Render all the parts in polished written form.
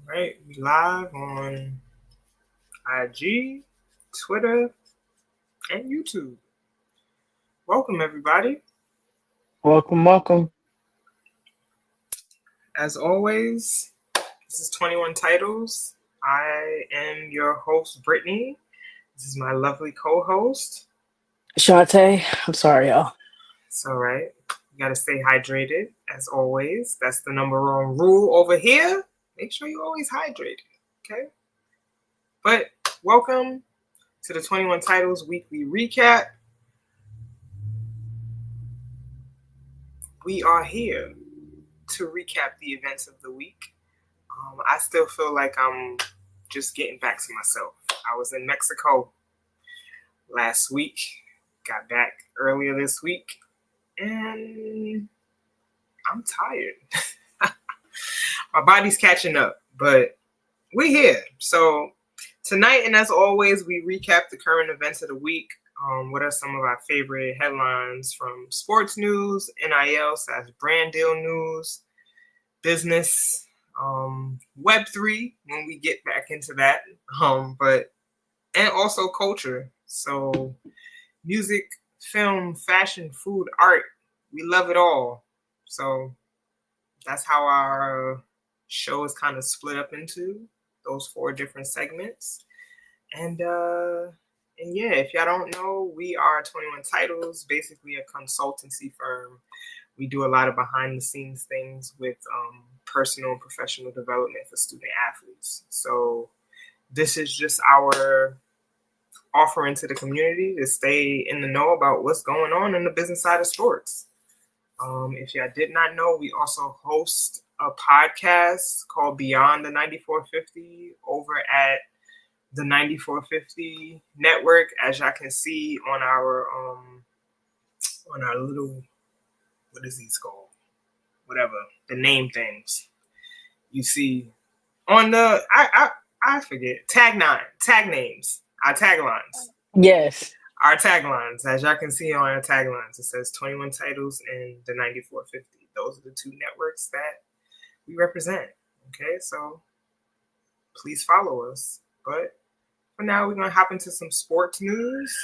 Right, we live on IG, Twitter, and YouTube. Welcome, everybody. Welcome, welcome. As always, this is 21 Titles. I am your host, Brittany. This is my lovely co host. Shantae, I'm sorry, y'all. It's all right. You got to stay hydrated, as always. That's the number one rule over here. Make sure you're always hydrated, okay? But welcome to the 21 Titles Weekly Recap. We are here to recap the events of the week. I still feel like I'm just getting back to myself. I was in Mexico last week, got back earlier this week, and I'm tired. My body's catching up, but we're here. So tonight, and as always, we recap the current events of the week. What are some of our favorite headlines from sports news, NIL/brand deal news, business, Web3 when we get back into that, but and also culture. So music, film, fashion, food, art, we love it all. So that's how our show is kind of split up into those four different segments. And yeah, if y'all don't know, we are 21 Titles, basically a consultancy firm. We do a lot of behind the scenes things with personal and professional development for student athletes. So this is just our offering to the community to stay in the know about what's going on in the business side of sports. If y'all did not know, we also host a podcast called Beyond the 9450 over at the 9450 network, as y'all can see on our little, what is these called? Whatever the name things you see on the I forget tag names, our taglines. Yes. Our taglines, as y'all can see on our taglines, it says 21 Titles and the 9450. Those are the two networks that we represent. Okay, so please follow us. But for now, we're gonna hop into some sports news.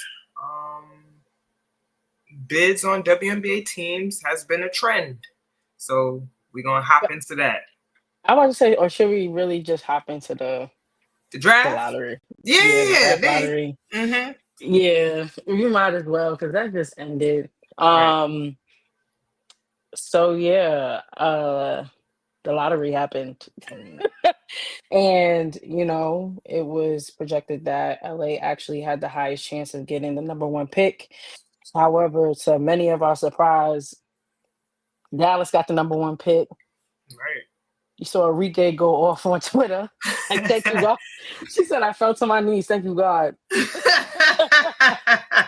Bids on WNBA teams has been a trend, so we're gonna hop into that. I want to say, or should we really just hop into the The the draft, lottery? Yeah, the yeah, draft lottery. mm-hmm. Yeah, we might as well because that just ended. Right, So yeah, the lottery happened. And it was projected that LA actually had the highest chance of getting the number one pick. However, to many of our surprise, Dallas got the number one pick. You saw Enrique go off on Twitter. Like, thank you, right. God. She said, I fell to my knees. Thank you, God. I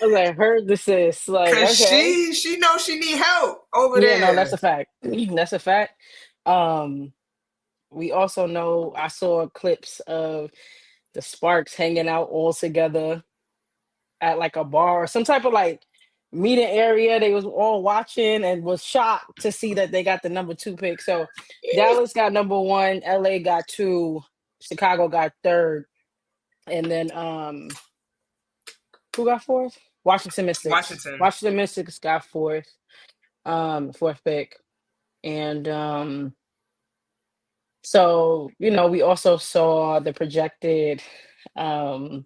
was like, heard this is like, Cause okay. she knows she need help over Yeah, no, that's there. a fact. That's a fact. Um, we also know I saw clips of the Sparks hanging out all together at like a bar or some type of like meeting area. They was all watching and was shocked to see that they got the number two pick. So Dallas got number one, LA got two, Chicago got third, and then who got fourth? Washington Mystics. Washington. Washington Mystics got fourth pick. And so, we also saw the projected um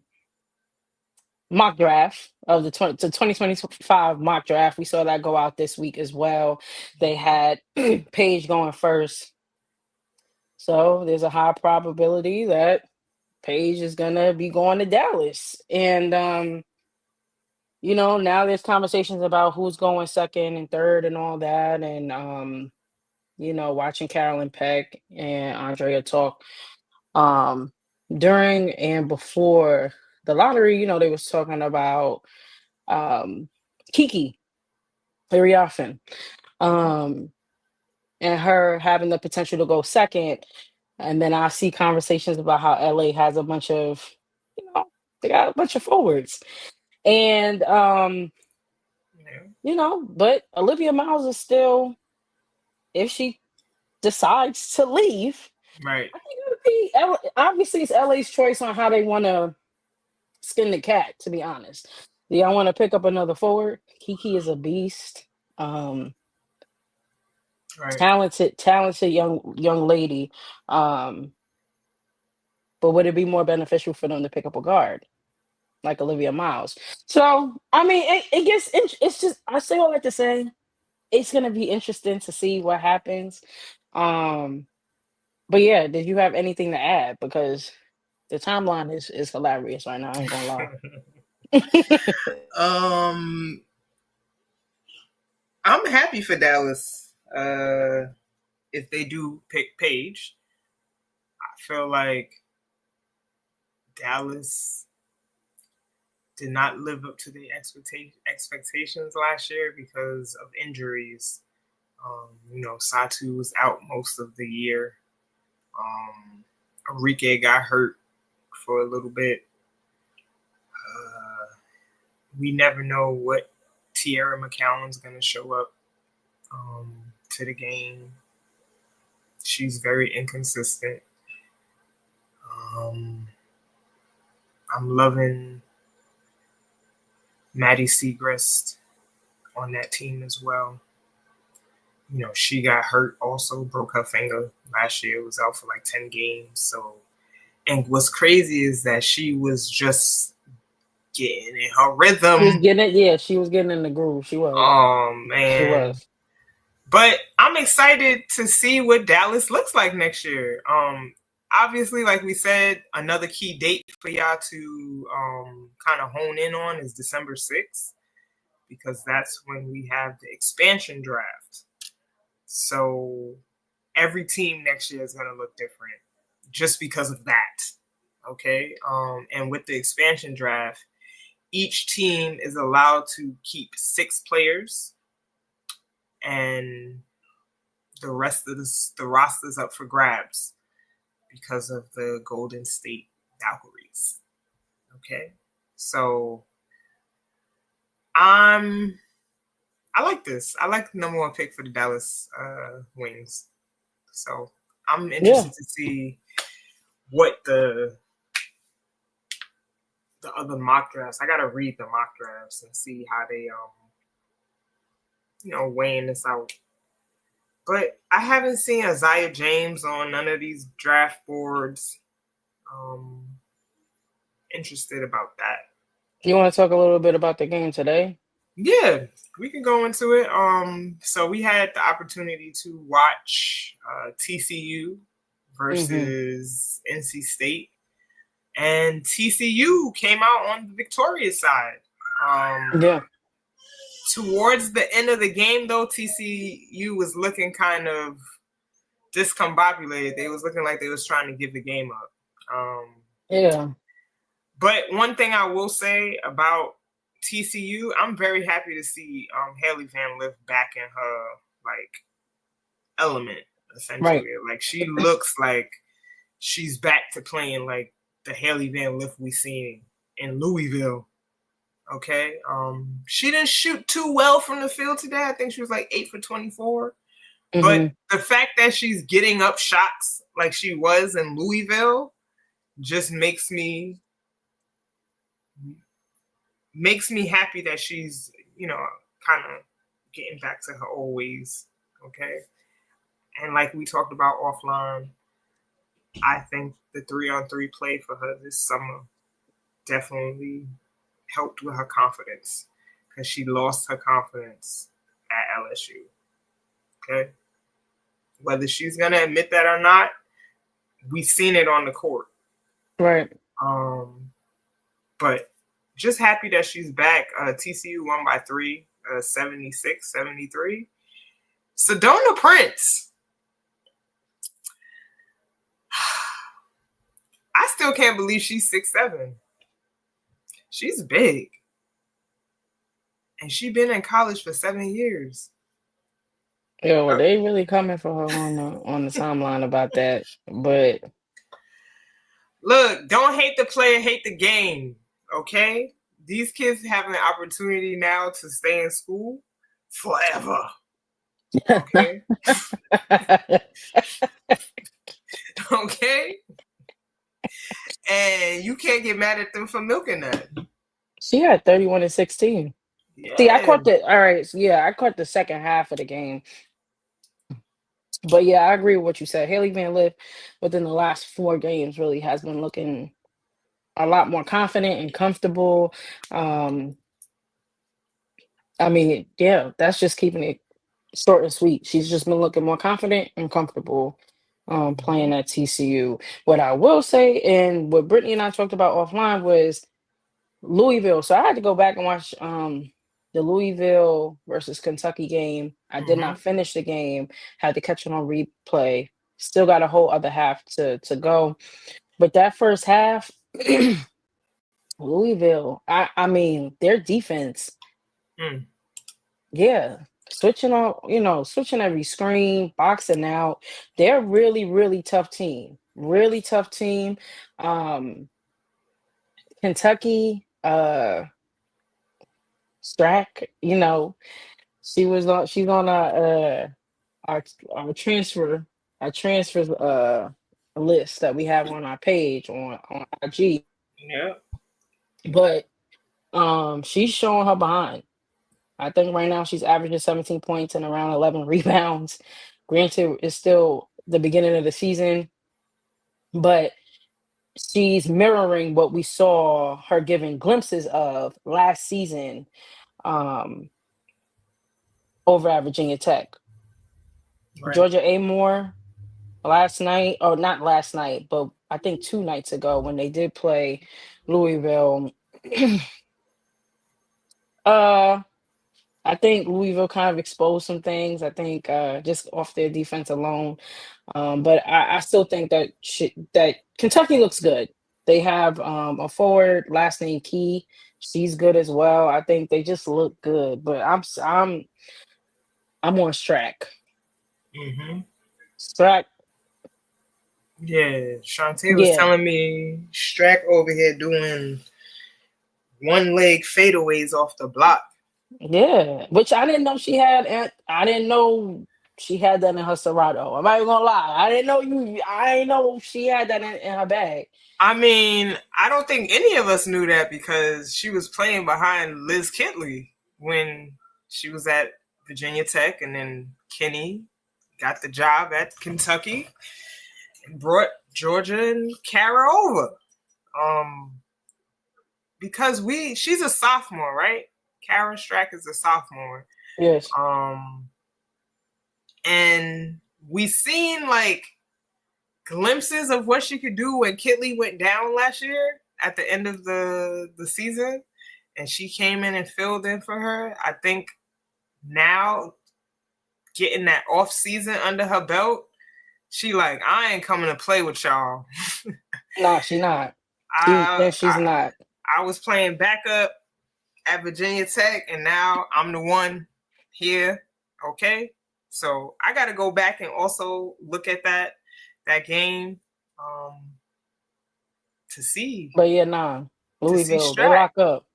mock draft of the 2025 mock draft. We saw that go out this week as well. They had Paige going first. So there's a high probability that Paige is gonna be going to Dallas. And now there's conversations about who's going second and third and all that. And watching Carolyn Peck and Andrea talk during and before the lottery, they was talking about um Kiki very often. Um and her having the potential to go second. And then I see conversations about how LA has a bunch of, they got a bunch of forwards. And but Olivia Miles is still, if she decides to leave, Right. I think it would be obviously it's LA's choice on how they want to skin the cat. To be honest, do y'all want to pick up another forward? Kiki is a beast. Um, Right. talented young lady. Um, but would it be more beneficial for them to pick up a guard like Olivia Miles? So I mean, it's just I say all that to say it's gonna be interesting to see what happens. Um, but yeah, did you have anything to add? Because the timeline is hilarious right now. I ain't gonna lie. um, I'm happy for Dallas. If they do pick Paige, I feel like Dallas did not live up to the expectations last year because of injuries. Satu was out most of the year. Enrique got hurt for a little bit. We never know what Tierra McCowan's going to show up to the game. She's very inconsistent. I'm loving Maddie Segrest on that team as well. She got hurt also, broke her finger last year, was out for like 10 games. So, and what's crazy is that she was just getting in her rhythm. She was getting it, yeah, she was getting in the groove. She was. Oh, man. She was. But I'm excited to see what Dallas looks like next year. Obviously, like we said, another key date for y'all to kind of hone in on is December 6th, because that's when we have the expansion draft. So every team next year is going to look different just because of that. Okay. And with the expansion draft, each team is allowed to keep 6 players, and the rest of the roster's up for grabs because of the Golden State Valkyries. Okay. So I like this. I like the number 1 pick for the Dallas Wings. So I'm interested to see what the other mock drafts. I gotta read the mock drafts and see how they weighing this out. But I haven't seen Isaiah James on none of these draft boards. Interested about that. You want to talk a little bit about the game today? Yeah, we can go into it. So we had the opportunity to watch TCU versus NC State, and TCU came out on the victorious side. Yeah. Towards the end of the game, though, TCU was looking kind of discombobulated. They was looking like they was trying to give the game up. Yeah. But one thing I will say about TCU, I'm very happy to see Haley Van Lith back in her element, essentially. Right. Like, she looks like she's back to playing like the Haley Van Lith we seen in Louisville. Okay. She didn't shoot too well from the field today. I think she was like 8 for 24. But the fact that she's getting up shots like she was in Louisville just makes me happy that she's, kind of getting back to her old ways. Okay. And like we talked about offline, I think the 3-on-3 play for her this summer definitely helped with her confidence, because she lost her confidence at LSU. Okay. Whether she's going to admit that or not, we've seen it on the court. Right. But just happy that she's back. TCU won by 3, 76-73. Sedona Prince. I still can't believe she's 6'7". She's big. And she's been in college for 7 years. Yeah, well, they really coming for her on the timeline about that. But look, don't hate the player, hate the game. Okay? These kids have an opportunity now to stay in school forever. Okay? Okay, and you can't get mad at them for milking that. She had 31 and 16. See, I Yeah. caught the all right. So yeah, I caught the second half of the game. But yeah, I agree with what you said. Haley Van Lith within the last 4 games really has been looking a lot more confident and comfortable. Um, I mean, yeah, that's just keeping it short and sweet. She's just been looking more confident and comfortable Mhm. playing at TCU. What I will say, and what Brittany and I talked about offline was Louisville. So I had to go back and watch the Louisville versus Kentucky game. I did not Mhm. finish the game. Had to catch it on replay. Still got a whole other half to go. But that first half, Louisville, I mean, their defense, Mm. yeah, switching on, switching every screen, boxing out. They're a really, really tough team. Really tough team. Um, Kentucky, Strack, she's on our our transfer our transfers list that we have on our page on IG. Yeah. But she's showing her behind. I think right now she's averaging 17 points and around 11 rebounds. Granted, it's still the beginning of the season, but she's mirroring what we saw her giving glimpses of last season um, over at Virginia Tech. Right. Georgia A. Moore last night, or not last night, but I think 2 nights ago when they did play Louisville. uh I think Louisville kind of exposed some things. I think just off their defense alone. But I still think that Kentucky looks good. They have a forward last name Key. She's good as well. I think they just look good. But I'm on Strack. Mhm. Strack, Yeah. Shantae was yeah. telling me Strack over here doing one leg fadeaways off the block. Yeah, which I didn't know she had. And I didn't know she had that in her Serato. I'm not even gonna lie. I didn't know you. I didn't know she had that in her bag. I mean, I don't think any of us knew that because she was playing behind Liz Kitley when she was at Virginia Tech, and then Kenny got the job at Kentucky and brought Georgia and Kara over. Um, because she's a sophomore, right? Kara Strack is a sophomore. Yes. Um, and we seen like glimpses of what she could do when Kitley went down last year at the end of the season, and she came in and filled in for her. I think now getting that off season under her belt, she like, I ain't coming to play with y'all. Nah, she not. I, She's I not. I was playing backup at Virginia Tech, and now I'm the one here. Okay, so I got to go back and also look at that game um, to see But yeah, nah. to see Louisville, they Strack. lock up,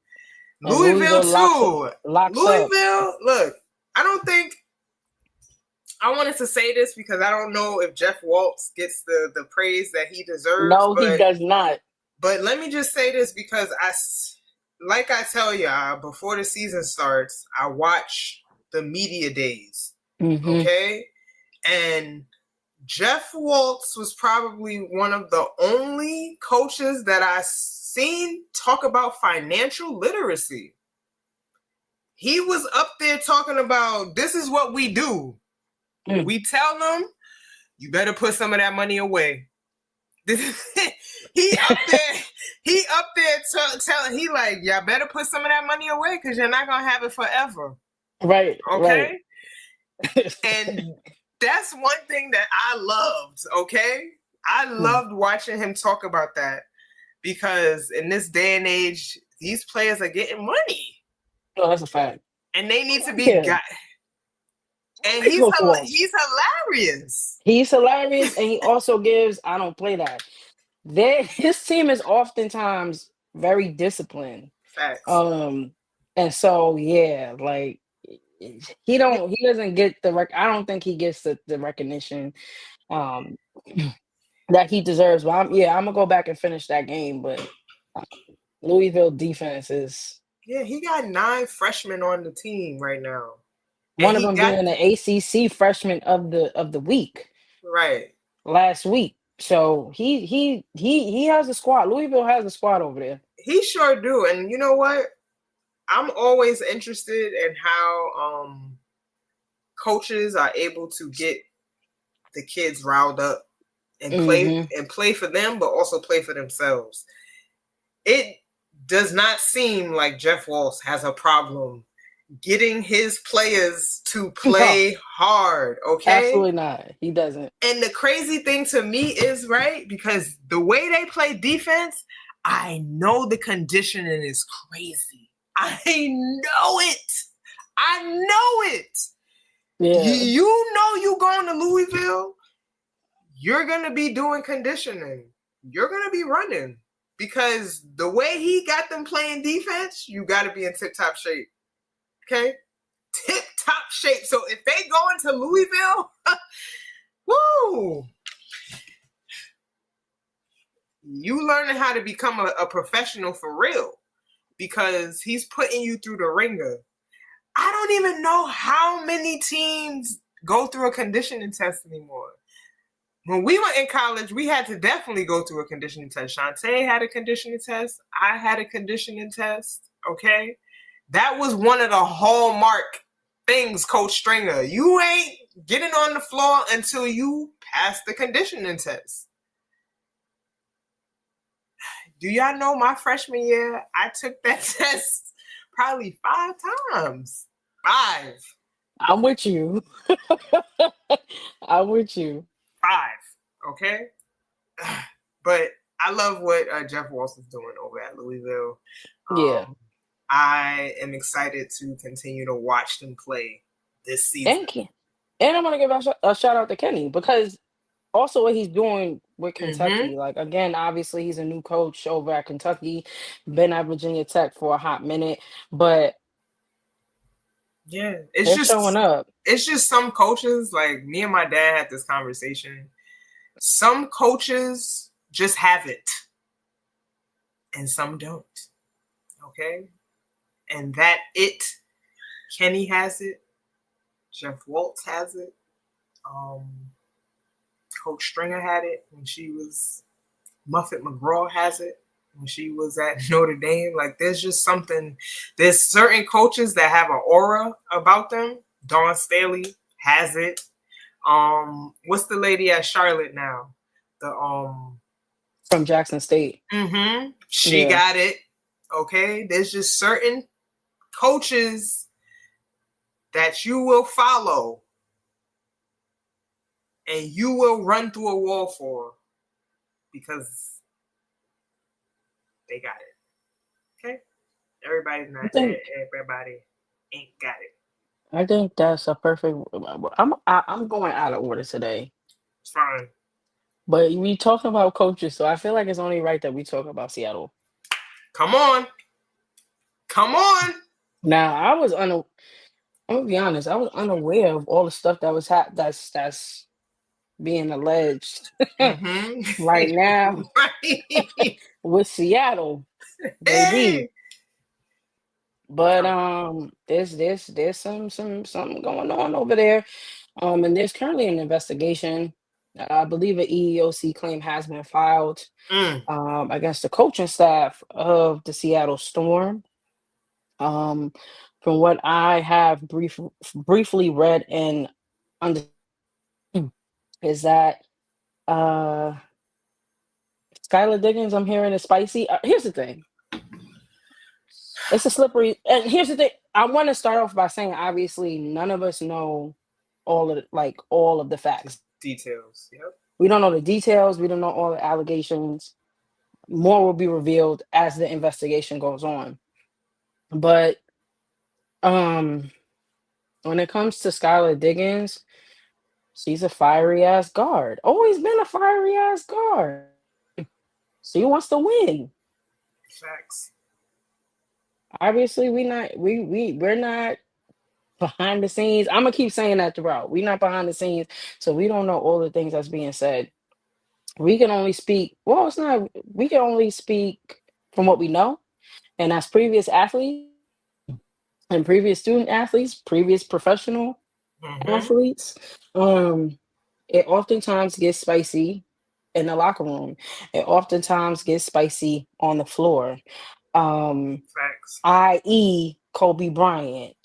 and Louisville Louisville too. locks up. Louisville, look, I don't think I wanted to say this because I don't know if Jeff Waltz gets the praise that he deserves, No, he does not. but let me just say this because like I tell y'all before the season starts, I watch the media days, Hmm. okay? And Jeff Waltz was probably one of the only coaches that I seen talk about financial literacy. He was up there talking about this is what we do. Mm. We tell them you better put some of that money away. he up there, telling he like y'all better put some of that money away because you're not gonna have it forever. Right, right. Okay, and that's one thing that I loved. Okay, I loved watching him talk about that because in this day and age, these players are getting money No, that's a fact. and they need to I like be him. got. And I like Coach Waltz. he's hilarious. He's hilarious, and he also gives. I don't play that. His team is oftentimes very disciplined. Facts. Um, and so yeah, like he doesn't get I don't think he gets the recognition. Um, that he deserves. But I'm gonna go back and finish that game. But Louisville defense is Yeah, he got 9 freshmen on the team right now, and one of he them got being the ACC freshman of the week right. last week. So he has a squad. Louisville has a squad over there. He sure do, and you know what? I'm always interested in how coaches are able to get the kids riled up Hmm. and play for them, but also play for themselves. It does not seem like Jeff Walsh has a problem getting his players to No, play hard, okay? absolutely not. He doesn't. And the crazy thing to me is, right, because the way they play defense, I know the conditioning is crazy. I know it. I know it. Yeah. You know you going to Louisville, you're going to be doing conditioning. You're going to be running because the way he got them playing defense, you got to be in tip-top shape. Okay? Tip-top shape. So if they go into Louisville, woo, you learning how to become a professional for real because he's putting you through the ringer. I don't even know how many teams go through a conditioning test anymore. When we were in college, we had to definitely go through a conditioning test. Shantae had a conditioning test. I had a conditioning test. Okay. That was one of the hallmark things, Coach Stringer. You ain't getting on the floor until you pass the conditioning test. Do y'all know my freshman year, I took that test probably 5 times. 5. I'm with you. I'm with you. 5. Okay. But I love what Jeff Walsh is doing over at Louisville. Yeah. I am excited to continue to watch them play this season. And Ken. And I'm gonna give a shout out to Kenny because also what he's doing with Mm-hmm. Kentucky. Like again, obviously he's a new coach over at Kentucky, been at Virginia Tech for a hot minute, but Yeah, they're showing up. it's just some coaches, like me and my dad had this conversation. Some coaches just have it, and some don't. Okay, and that it, Kenny has it, Jeff Waltz has it, um, Coach Stringer had it when she was Muffet McGraw has it when she was at Notre Dame. Like there's just something. There's certain coaches that have an aura about them. Dawn Staley has it. What's the lady at Charlotte now? The From Jackson State. she Yeah. got it. Okay, there's just certain coaches that you will follow and you will run through a wall for because they got it. Okay, everybody's I not. think Everybody ain't got it. I think that's a perfect. I'm going out of order today, It's fine. but we talking about coaches, so I feel like it's only right that we talk about Seattle. Come on, come on. Now, I'm gonna be honest. I was unaware of all the stuff that was that's being alleged right now Right. with Seattle, baby. Hey. But Come. there's something going on over there. And there's currently an investigation. I believe an EEOC claim has been filed Mm. against the coaching staff of the Seattle Storm. Um, from what I have briefly read and understood, is that uh, Skylar Diggins, I'm hearing is spicy. Here's the thing. It's a slippery. And here's the thing. I want to start off by saying, obviously, none of us know all of the facts. Details. Yep. We don't know the details. We don't know all the allegations. More will be revealed as the investigation goes on. But um, when it comes to Skylar Diggins, she's a fiery ass guard. Always been a fiery ass guard. She wants to win. Facts. Obviously, we're not behind the scenes. I'm gonna keep saying that throughout. We're not behind the scenes, so we don't know all the things that's being said. we can only speak. Well, it's not. We can only speak from what we know, and as previous athletes and previous student athletes, previous professional Mm-hmm. athletes, it oftentimes gets spicy in the locker room. It oftentimes gets spicy on the floor. Um, Facts. i.e., Kobe Bryant,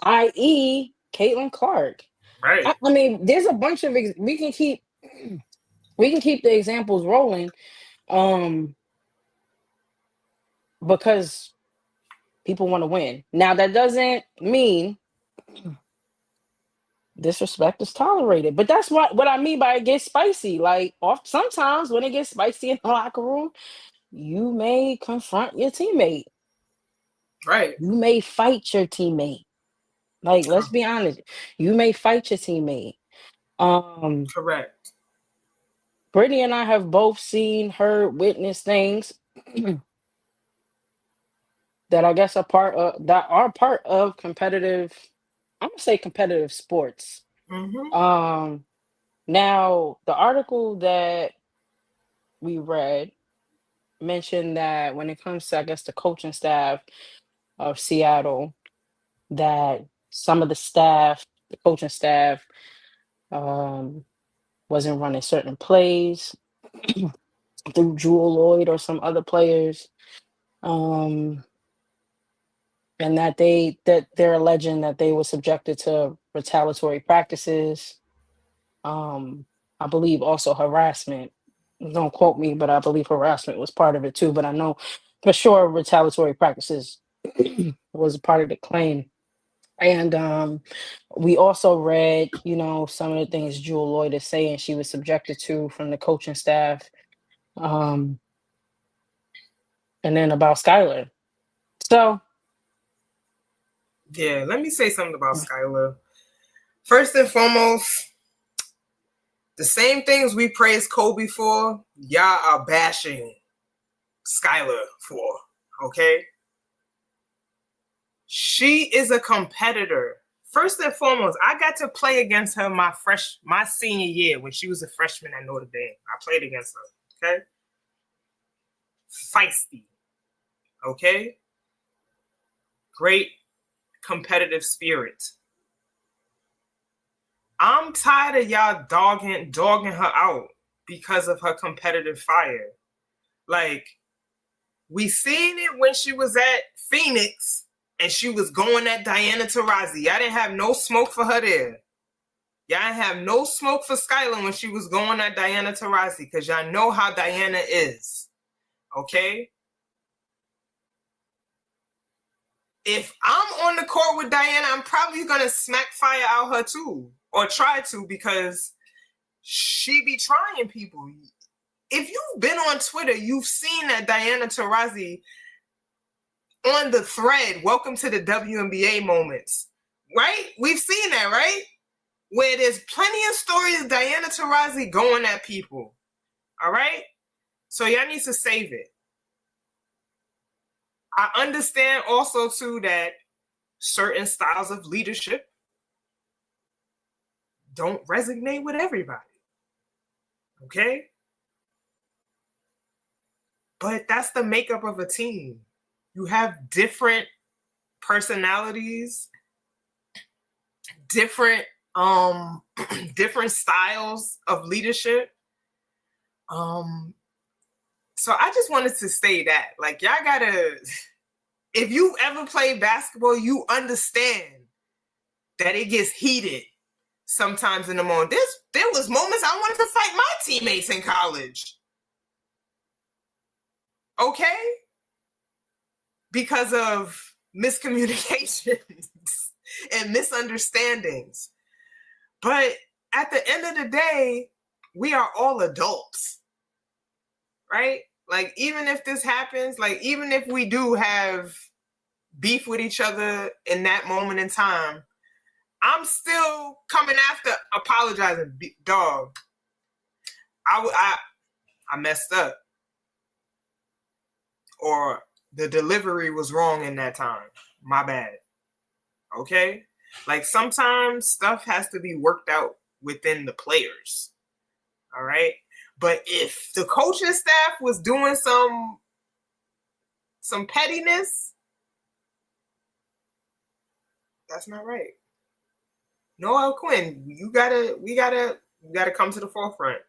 i.e., Caitlin Clark. Right. I mean, there's a bunch of we can keep the examples rolling, um, because people want to win. Now, that doesn't mean disrespect is tolerated, but that's what I mean by it gets spicy. Like, off sometimes when it gets spicy in the locker room, you may confront your teammate. Right. You may fight your teammate. Like, let's be honest, you may fight your teammate. Um, Correct. Brittany and I have both seen, heard, witnessed things that I guess are part of competitive. I'm gonna say competitive sports. Mm-hmm. Um, Now the article that we read mentioned that when it comes to, I guess, the coaching staff of Seattle, that some of the staff, the coaching staff, um, wasn't running certain plays through Jewel Lloyd or some other players. Um, and that they're alleging that they were subjected to retaliatory practices. Um, I believe also harassment. Don't quote me, but I believe harassment was part of it too. But I know for sure retaliatory practices was a part of the claim. And we also read, some of the things Jewel Lloyd is saying she was subjected to from the coaching staff. Um, and then about Skylar. So Yeah, let me say something about Skylar. First and foremost, the same things we praise Kobe for, y'all are bashing Skylar for. Okay? She is a competitor. First and foremost, I got to play against her my senior year when she was a freshman at Notre Dame. I played against her. Okay? Feisty. Okay? Great competitive spirit. I'm tired of y'all dogging her out because of her competitive fire. Like, we seen it when she was at Phoenix and she was going at Diana Taurasi. Y'all didn't have no smoke for her there. Y'all didn't have no smoke for Skylar when she was going at Diana Taurasi because y'all know how Diana is. Okay? If I'm on the court with Diana, I'm probably going to smack fire out her too. Or try to, because she be trying people. If you've been on Twitter, you've seen that Diana Taurasi on the thread, welcome to the WNBA moments, right? We've seen that, right? Where there's plenty of stories of Diana Taurasi going at people, all right? So y'all need to save it. I understand also, too, that certain styles of leadership don't resonate with everybody, okay? But that's the makeup of a team. You have different personalities, different different styles of leadership. So I just wanted to say that, like, y'all gotta, if you ever played basketball, you understand that it gets heated sometimes in the moment. There was moments I wanted to fight my teammates in college. Okay? Because of miscommunications and misunderstandings. But at the end of the day, we are all adults, right? Like, even if this happens, like, even if we do have beef with each other in that moment in time, I'm still coming after apologizing. Dog, I messed up. Or the delivery was wrong in that time. My bad. Okay? Like, sometimes stuff has to be worked out within the players. All right? But if the coaching staff was doing some pettiness, that's not right. Noel Quinn, we gotta come to the forefront.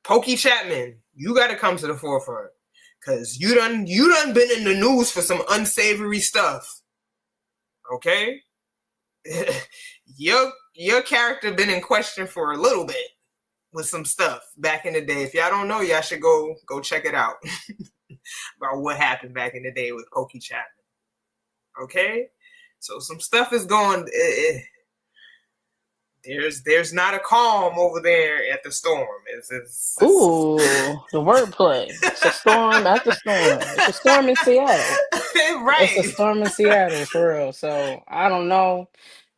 Pokey Chapman, you gotta come to the forefront. Cause you done been in the news for some unsavory stuff. Okay? your character been in question for a little bit with some stuff back in the day. If y'all don't know, y'all should go check it out. About what happened back in the day with Pokey Chapman. Okay? So some stuff is going there's not a calm over there at the Storm. Ooh, the wordplay. It's a storm at the storm. It's a storm in Seattle. It's a Right. storm in Seattle for real. So I don't know.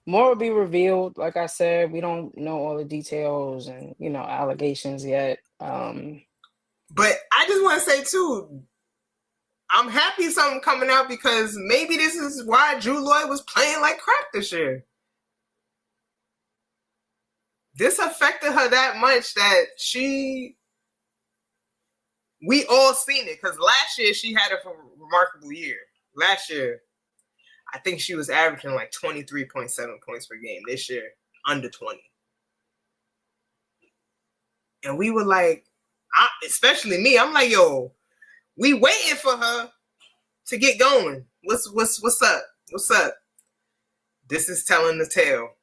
More will be revealed. Like I said, we don't know all the details and allegations yet. But I just want to say too, I'm happy something coming out because maybe this is why Drew Lloyd was playing like crap this year. This affected her that much that we all seen it, because last year she had a remarkable year. Last year, I think she was averaging like 23.7 points per game. This year, under 20. And we were like, especially me, I'm like, yo, we waiting for her to get going. What's up? What's up? This is telling the tale.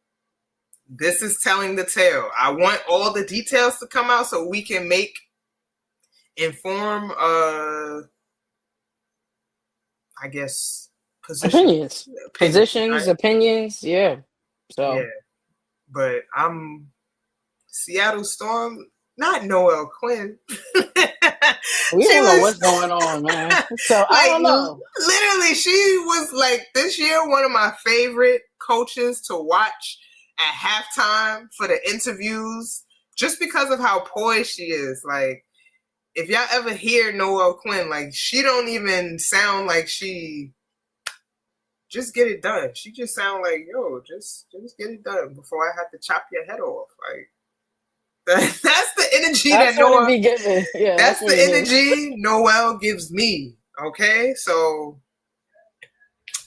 This is telling the tale. I want all the details to come out so we can make informed, I guess, opinions, positions, right? Opinions, yeah. So yeah, but Seattle Storm, not Noel Quinn. We don't know what's going on, man. So I don't know. Literally, she was like this year one of my favorite coaches to watch at halftime for the interviews, just because of how poised she is. Like, if y'all ever hear Noel Quinn, like, she don't even sound like she just get it done. She just sound like, yo, just get it done before I have to chop your head off. Like, that's the energy that's that Noel be giving. Yeah, that's the energy Noel gives me. Okay, so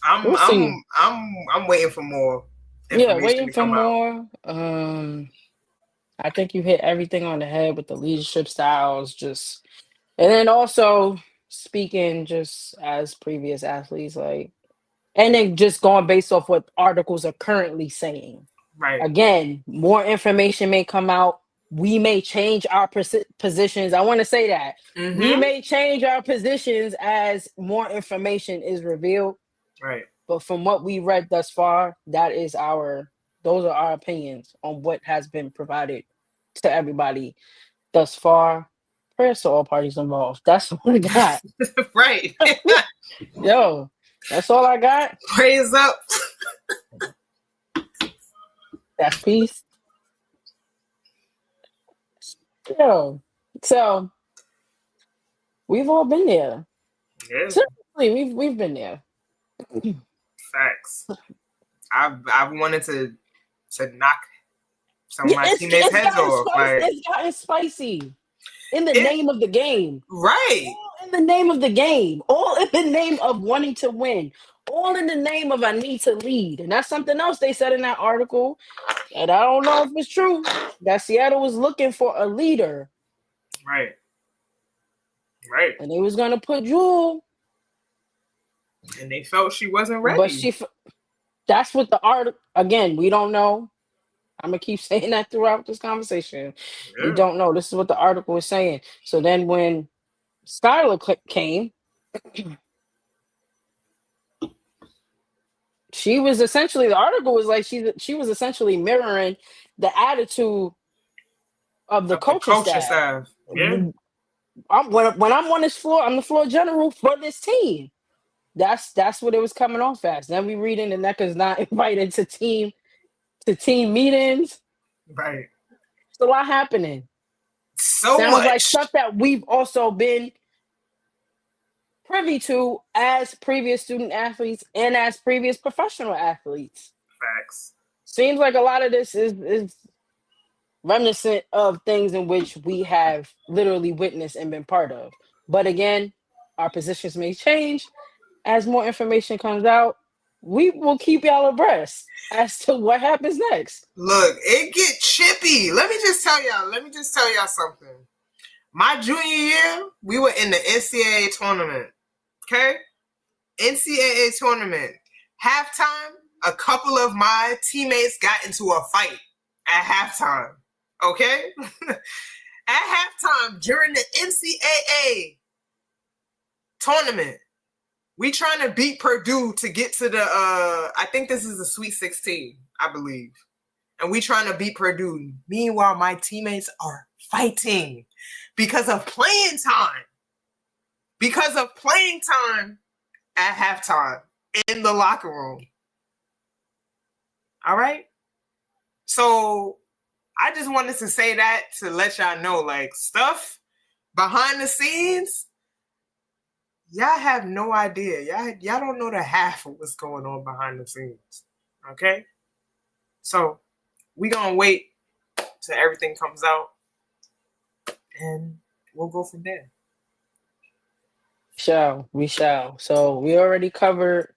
I'm waiting for more. Yeah, waiting for more. I think you hit everything on the head with the leadership styles, and then also speaking just as previous athletes, like, and then just going based off what articles are currently saying. Right. Again, more information may come out. We may change our positions. I want to say that we may change our positions as more information is revealed. Right. But from what we read thus far, those are our opinions on what has been provided to everybody thus far. Prayers to all parties involved. That's what I got. Right. Yo, that's all I got. Praise up. That's peace. Yo, so we've all been there. Yeah. Seriously, we've been there. Facts. I've wanted to knock some of my teammates' heads off. It's gotten spicy in the name of the game. Right. All in the name of the game. All in the name of wanting to win. All in the name of I need to lead. And that's something else they said in that article. And I don't know if it's true. That Seattle was looking for a leader. Right. Right. And they was going to put Jewel. And they felt she wasn't ready. But that's what the art, again, we don't know. I'm going to keep saying that throughout this conversation. Yeah. We don't know. This is what the article is saying. So then when Skylar came, she was essentially, the article was like, she was essentially mirroring the attitude of the coaching staff. Yeah. When I'm on this floor, I'm the floor general for this team. That's what it was coming off as. Then we reading the Necker's not invited to team meetings. Right. It's a lot happening. Sounds much like stuff that we've also been privy to as previous student athletes and as previous professional athletes. Facts. Seems like a lot of this is reminiscent of things in which we have literally witnessed and been part of. But again, our positions may change as more information comes out. We will keep y'all abreast as to what happens next. Look, it get chippy. Let me just tell y'all something. My junior year, we were in the NCAA tournament. Okay? NCAA tournament. Halftime, a couple of my teammates got into a fight at halftime. Okay? At halftime during the NCAA tournament, we trying to beat Purdue to get to the I think this is the Sweet 16, I believe. And we trying to beat Purdue. Meanwhile, my teammates are fighting because of playing time. Because of playing time at halftime in the locker room. All right? So I just wanted to say that to let y'all know, like, stuff behind the scenes, y'all have no idea. Y'all don't know the half of what's going on behind the scenes. Okay? So we gonna wait till everything comes out and we'll go from there. We shall. So we already covered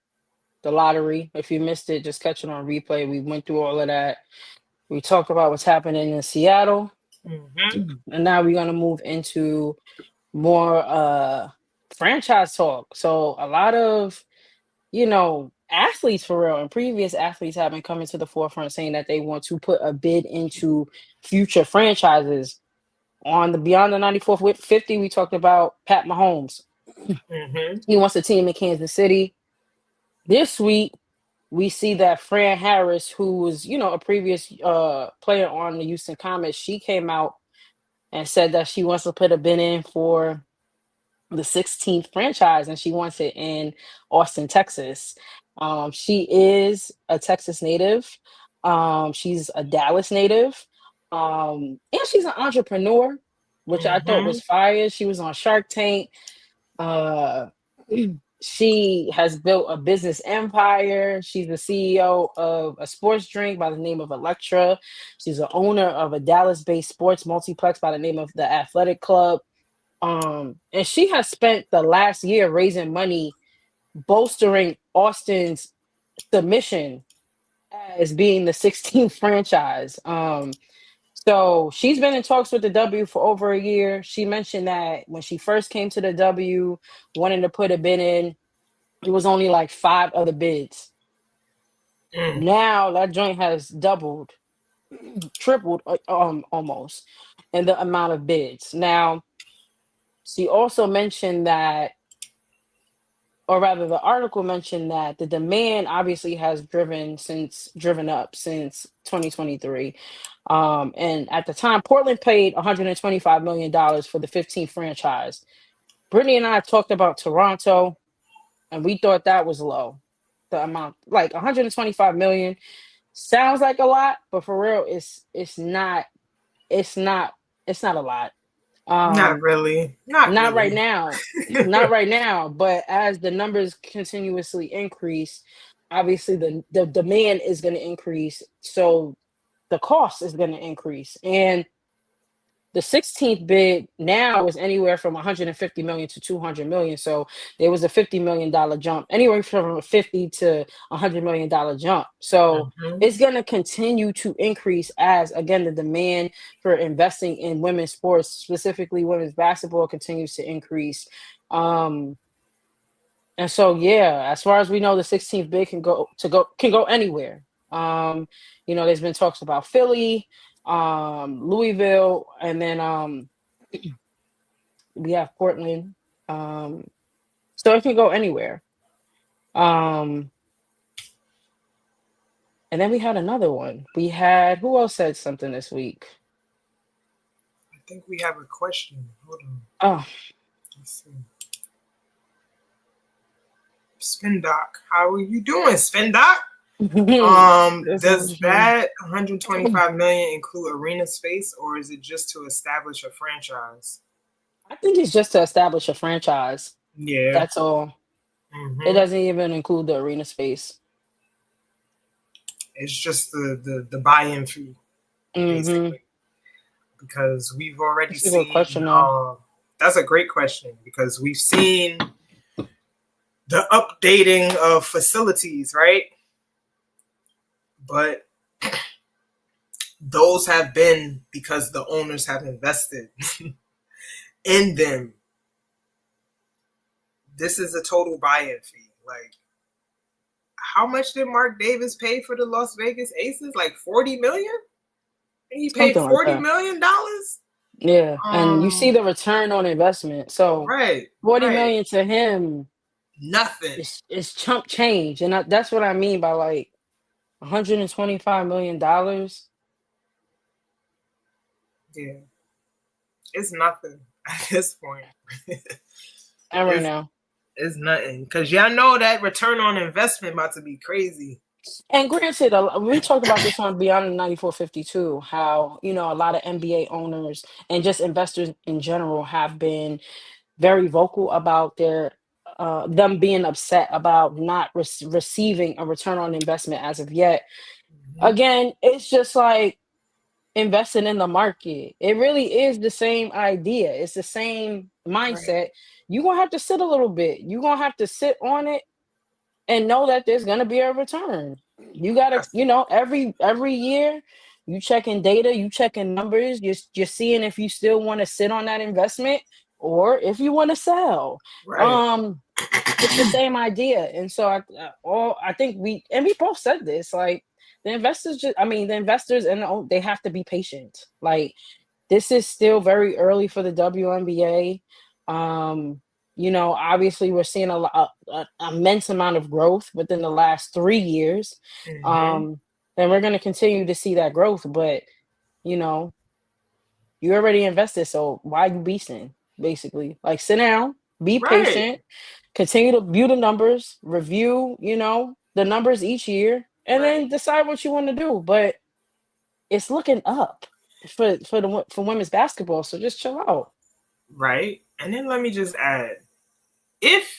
the lottery. If you missed it, just catch it on replay. We went through all of that. We talked about what's happening in Seattle. Mm-hmm. And now we're gonna move into more franchise talk. So a lot of, athletes for real and previous athletes have been coming to the forefront saying that they want to put a bid into future franchises. On the Beyond the 94th with 50, we talked about Pat Mahomes. Mm-hmm. He wants a team in Kansas City. This week, we see that Fran Harris, who was, a previous player on the Houston Comets, she came out and said that she wants to put a bid in for the 16th franchise, and she wants it in Austin, Texas. She is a Texas native. She's a Dallas native. And she's an entrepreneur, which I thought Mm-hmm. was fire. She was on Shark Tank. Uh, she has built a business empire. She's the CEO of a sports drink by the name of Electra. She's the owner of a Dallas-based sports multiplex by the name of the Athletic Club. And she has spent the last year raising money, bolstering Austin's submission as being the 16th franchise. So she's been in talks with the W for over a year. She mentioned that when she first came to the W, wanting to put a bid in, it was only like 5 other bids. Mm. Now that joint has doubled, tripled, almost, in the amount of bids. Now, she also mentioned that, or rather the article mentioned that the demand obviously has driven up since 2023. And at the time, Portland paid $125 million for the 15th franchise. Brittany and I talked about Toronto, and we thought that was low. The amount, like 125 million, sounds like a lot, but for real, it's not. It's not. It's not a lot. Not Um, really. Not Not right really. now. Not right now. But as the numbers continuously increase, obviously the demand is going to increase. So the cost is going to increase. And the 16th bid now is anywhere from 150 million to 200 million. So there was a $50 million jump, anywhere from a 50 to $100 million jump. So Mm-hmm. it's going to continue to increase as, again, the demand for investing in women's sports, specifically women's basketball, continues to increase. Um, and so, yeah, as far as we know, the 16th bid can go anywhere. There's been talks about Philly, Louisville, and then we have Portland. Um, so it can go anywhere. Um, and then we had another one. We had who else said something this week? I think we have a question. Hold on. Oh, Let's see. Spin Doc. How are you doing, Spin Doc? this Does is that 125 million include arena space, or is it just to establish a franchise? I think it's just to establish a franchise. Yeah. That's all. It Mm-hmm. doesn't even include the arena space. It's just the buy-in fee, Mm-hmm. basically. because we've already That's a good seen. question, though. That's a great question because we've seen the updating of facilities, right? But those have been because the owners have invested in them. This is a total buy-in fee. Like, how much did Mark Davis pay for the Las Vegas Aces? Like $40 million? He paid Something like $40 that. million? Yeah, and you see the return on investment. So Right, 40 right. million to him Nothing. is chump change, and that's what I mean by like 125 million dollars. Yeah, it's nothing at this point. And right now, It's nothing because y'all know that return on investment about to be crazy. and granted, we talked about this on Beyond the 9452, how a lot of NBA owners and just investors in general have been very vocal about them being upset about not receiving a return on investment as of yet. Mm-hmm. Again, it's just like investing in the market. It really is the same idea. It's the same mindset. Right. You're gonna have to sit a little bit. You're gonna have to sit on it and know that there's gonna be a return. You gotta, every year you checking data, you checking numbers, you're seeing if you still want to sit on that investment or if you want to sell. Right. It's the same idea. And so I think we both said this, like the investors and they have to be patient. Like, this is still very early for the WNBA. Obviously we're seeing a immense amount of growth within the last 3 years. Mm-hmm. And we're going to continue to see that growth, but you know, you already invested, so why you beasting? Basically, like, sit down, be Right. patient, continue to view the numbers, review, the numbers each year, and Right. then decide what you want to do. But it's looking up for women's basketball, so just chill out. Right. And then let me just add, if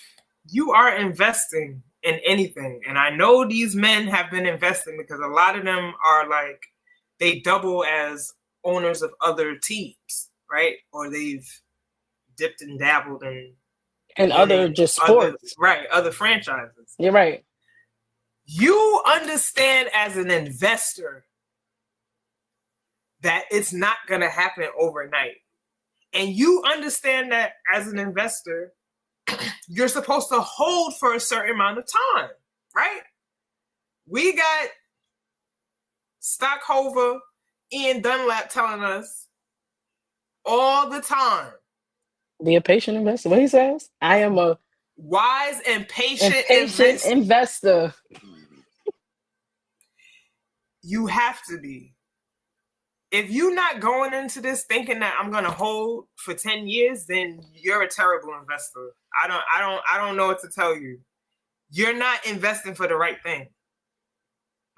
you are investing in anything, and I know these men have been investing because a lot of them are like, they double as owners of other teams, right? Or they've dipped and dabbled in And other owning just sports. other franchises. You're right. You understand as an investor that it's not going to happen overnight. And you understand that as an investor, you're supposed to hold for a certain amount of time, right? We got stockholder Ian Dunlap telling us all the time, Be a patient investor. What he says? I am a wise and patient patient investor. You have to be. If you're not going into this thinking that I'm gonna hold for 10 years, then you're a terrible investor. I don't know what to tell you. You're not investing for the right thing.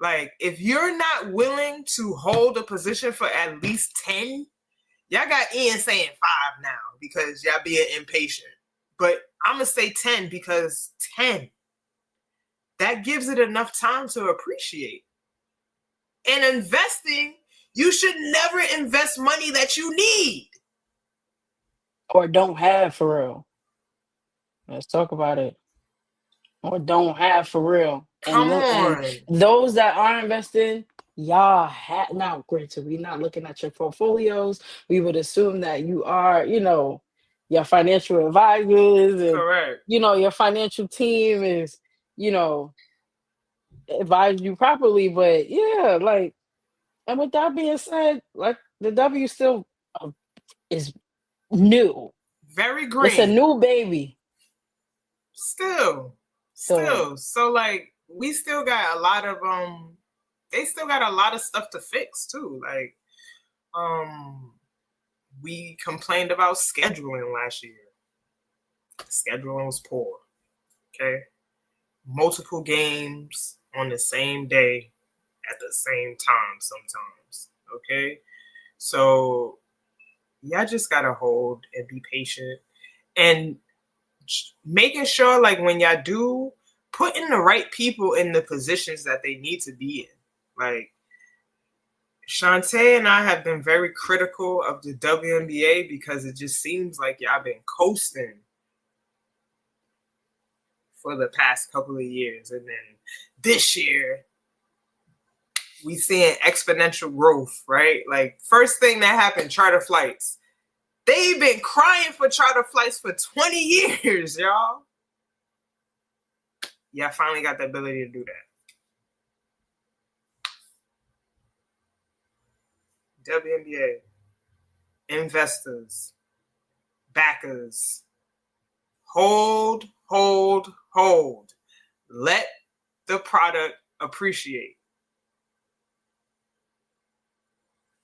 Like, if you're not willing to hold a position for at least 10, y'all got Ian saying 5 now because y'all being impatient. But I'm gonna say 10 because 10, that gives it enough time to appreciate. And investing, you should never invest money that you need. Or don't have, for real. Let's talk about it. Or don't have, for real. Come And on. those that are investing, y'all have, now granted, we're not looking at your portfolios. We would assume that you are, your financial advisors, and Correct. your financial team is, advise you properly. But yeah, like, and with that being said, like, the W still is new. Very It's a green. new baby. Still. So So like, we still got a lot of they still got a lot of stuff to fix too. Like, we complained about scheduling last year. The scheduling was poor. Okay. Multiple games on the same day at the same time sometimes. Okay. So y'all just gotta hold and be patient and making sure, like, when y'all do, putting the right people in the positions that they need to be in. Like, Shantae and I have been very critical of the WNBA because it just seems like y'all been coasting for the past couple of years. And then this year, we seeing exponential growth, right? Like, first thing that happened, charter flights. They've been crying for charter flights for 20 years, y'all. Y'all finally got the ability to do that. WNBA, investors, backers, hold. Let the product appreciate.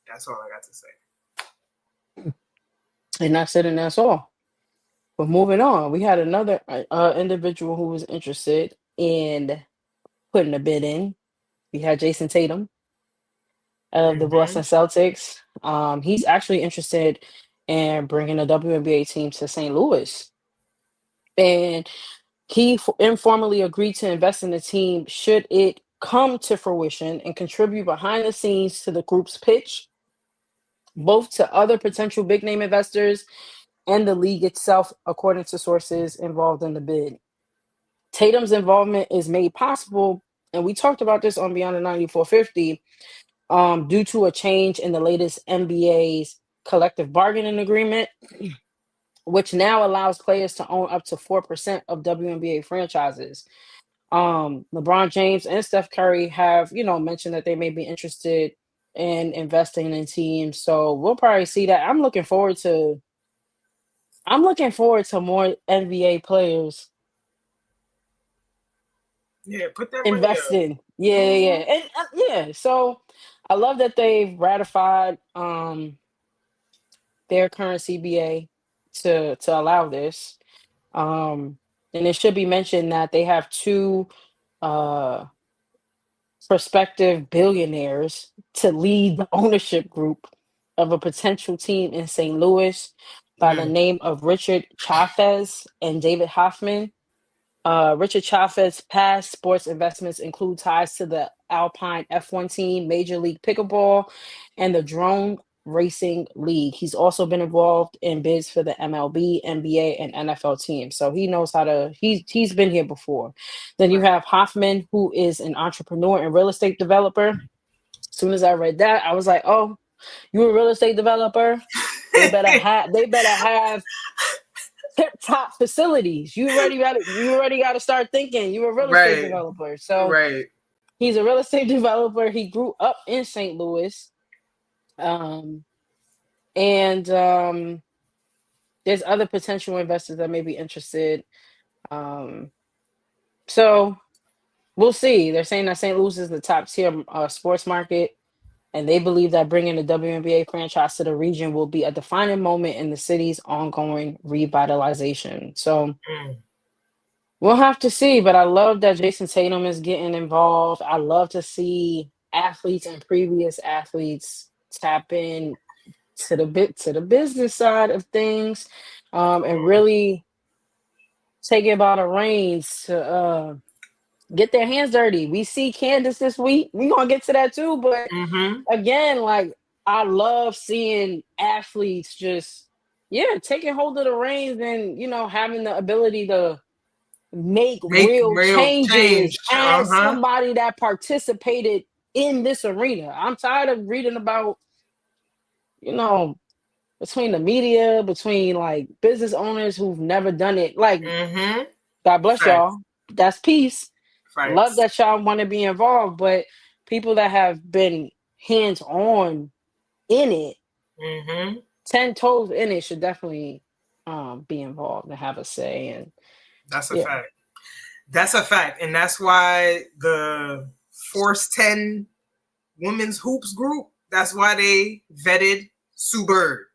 That's all I got to say. And that's it, and that's all. But moving on, we had another individual who was interested in putting a bid in. We had Jason Tatum of the Boston Celtics. He's actually interested in bringing a WNBA team to St. Louis. And he informally agreed to invest in the team should it come to fruition and contribute behind the scenes to the group's pitch, both to other potential big name investors and the league itself, according to sources involved in the bid. Tatum's involvement is made possible, and we talked about this on Beyond the 9450, due to a change in the latest NBA's collective bargaining agreement, which now allows players to own up to 4% of WNBA franchises. LeBron James and Steph Curry have, mentioned that they may be interested in investing in teams. So we'll probably see that. I'm looking forward to more NBA players. Yeah, put that money up. Investing. Yeah. And so I love that they've ratified their current CBA to allow this. And it should be mentioned that they have two prospective billionaires to lead the ownership group of a potential team in St. Louis by the name of Richard Chaffez and David Hoffman. Richard Chaffez's past sports investments include ties to the Alpine F1 team, Major League Pickleball, and the Drone Racing League. He's also been involved in bids for the MLB, NBA, and NFL teams. So he knows how to, he's been here before. Then you have Hoffman, who is an entrepreneur and real estate developer. As soon as I read that, I was like, oh, you a real estate developer? They better have tip-top facilities. You already got to start thinking. You're a real estate developer. So he's a real estate developer. He grew up in St. Louis. And there's other potential investors that may be interested. So we'll see. They're saying that St. Louis is the top tier sports market, and they believe that bringing the WNBA franchise to the region will be a defining moment in the city's ongoing revitalization. So we'll have to see, but I love that Jason Tatum is getting involved. I love to see athletes and previous athletes tap in to the business side of things, and really take it by the reins to get their hands dirty. We see Candace this week. We're gonna get to that too, but again, like, I love seeing athletes just taking hold of the reins and having the ability to make real changes as somebody that participated in this arena. I'm tired of reading about, between the media, between like business owners who've never done it. Like, God bless y'all. That's peace. Love that y'all want to be involved, but people that have been hands-on in it, 10 toes in it, should definitely be involved and have a say. And that's a fact. That's a fact. And that's why the Force 10 Women's Hoops group, that's why they vetted Sue Bird.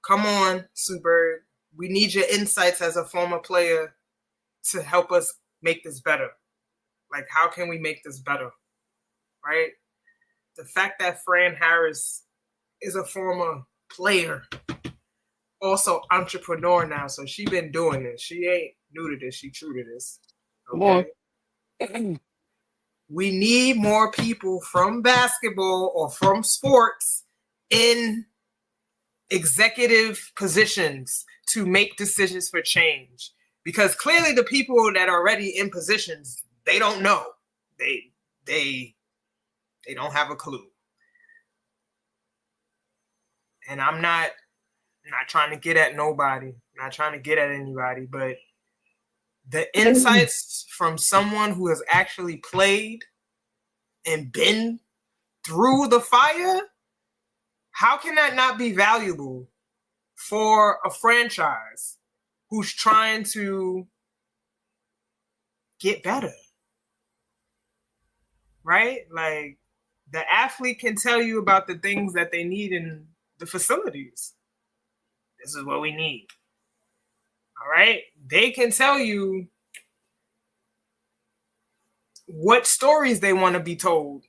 Come on, Sue Bird. We need your insights as a former player to help us make this better. Like, how can we make this better? Right? The fact that Fran Harris is a former player, also entrepreneur now, so she been doing this. She ain't new to this. She true to this. Okay? We need more people from basketball or from sports in executive positions to make decisions for change. Because clearly the people that are already in positions, they don't know. They don't have a clue. And I'm not trying to get at nobody, not trying to get at anybody, but the insights from someone who has actually played and been through the fire, how can that not be valuable for a franchise who's trying to get better? Right? Like, the athlete can tell you about the things that they need in the facilities. This is what we need. All right? They can tell you what stories they want to be told,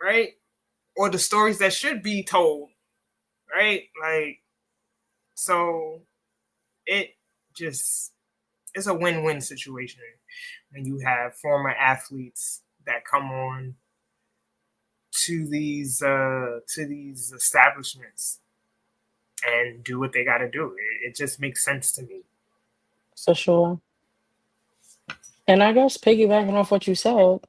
right? Or the stories that should be told, right? Like, so it's a win-win situation when you have former athletes that come on to these establishments and do what they got to do. It just makes sense to me. For sure. And I guess piggybacking off what you said,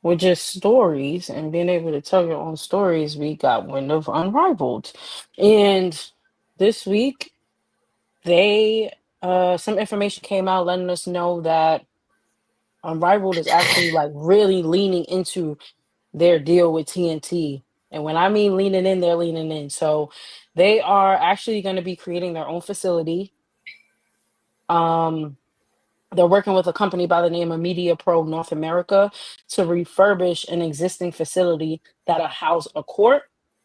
with just stories and being able to tell your own stories, we got wind of Unrivaled. And this week, they some information came out letting us know that Unrivaled is actually like really leaning into their deal with TNT. And when I mean leaning in, they're leaning in. So they are actually going to be creating their own facility. They're working with a company by the name of Media Pro North America to refurbish an existing facility that'll house a court,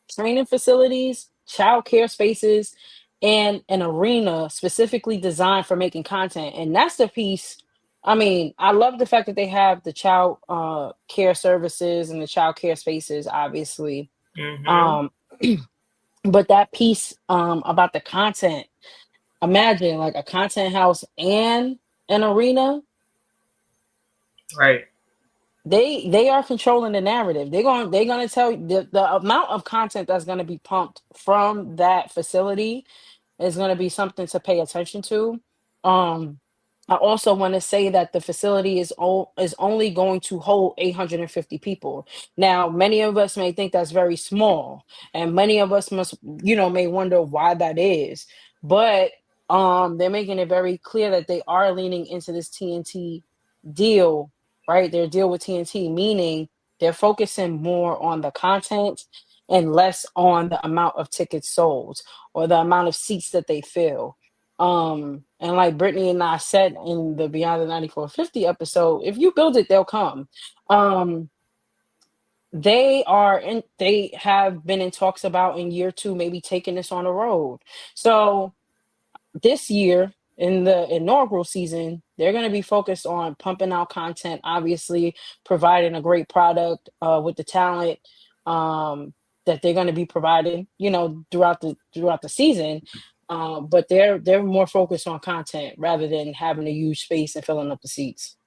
training facilities, child care spaces, and an arena specifically designed for making content. And that's the piece. I mean, I love the fact that they have the child care services and the child care spaces, obviously. Mm-hmm. Um, but that piece about the content, imagine like a content house and an arena. Right. They are controlling the narrative. They're gonna tell you the amount of content that's gonna be pumped from that facility is gonna be something to pay attention to. Um, I also want to say that the facility is only going to hold 850 people. Now, many of us may think that's very small, and many of us may wonder why that is. But they're making it very clear that they are leaning into this TNT deal, right? Their deal with TNT, meaning they're focusing more on the content and less on the amount of tickets sold or the amount of seats that they fill. And like Brittany and I said in the Beyond the 9450 episode, if you build it, they'll come. They have been in talks about in year 2 maybe taking this on the road. So this year in the inaugural season, they're going to be focused on pumping out content, obviously providing a great product with the talent that they're going to be providing, throughout the season. But they're more focused on content rather than having a huge space and filling up the seats.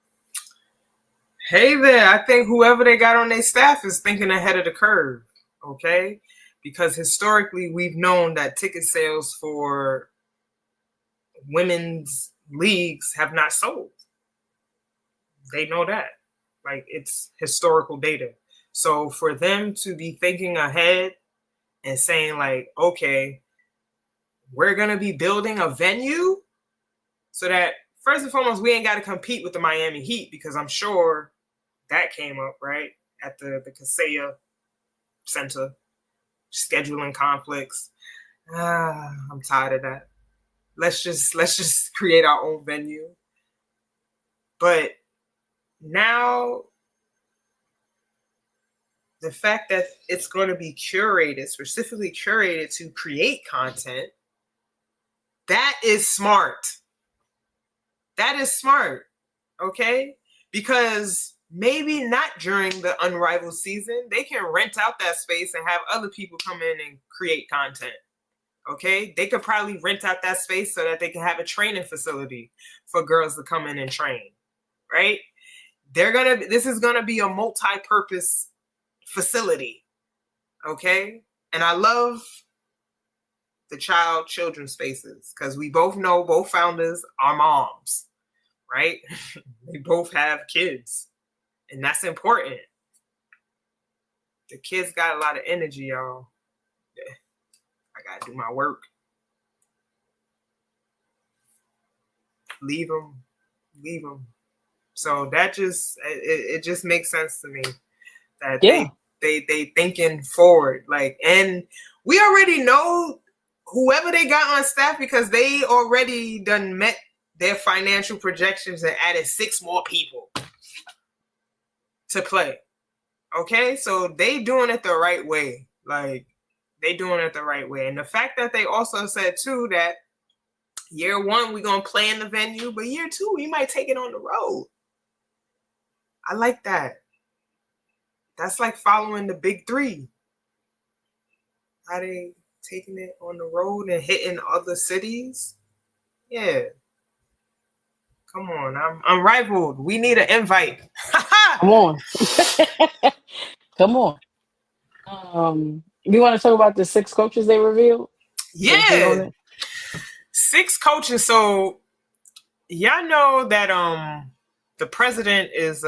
Hey there, I think whoever they got on their staff is thinking ahead of the curve, okay? Because historically, we've known that ticket sales for women's leagues have not sold. They know that. Like, it's historical data. So for them to be thinking ahead and saying, like, okay, we're going to be building a venue so that, first and foremost, we ain't got to compete with the Miami Heat, because I'm sure that came up, right, at the Kaseya Center, scheduling conflicts. I'm tired of that. Let's just create our own venue. But now, the fact that it's going to be curated, specifically curated to create content, that is smart. That is smart, okay? Because maybe not during the Unrivaled season, they can rent out that space and have other people come in and create content, okay? They could probably rent out that space so that they can have a training facility for girls to come in and train, right? This is gonna be a multi-purpose facility. Okay? And I love the children spaces because we both know both founders are moms, right? They both have kids, and that's important. The kids got a lot of energy, y'all. I gotta do my work. Leave them. So that it just makes sense to me that they thinking forward, like, and we already know whoever they got on staff because they already done met their financial projections and added 6 more people to play. Okay, so they doing it the right way. Like, they doing it the right way. And the fact that they also said too that year 1 we're gonna play in the venue, but year 2 we might take it on the road. I like that. That's like following the big 3. How they taking it on the road and hitting other cities? Yeah. Come on, I'm unrivaled. We need an invite. Come on. Come on. You want to talk about the 6 coaches they revealed? Yeah. 6 coaches. So y'all know that the president is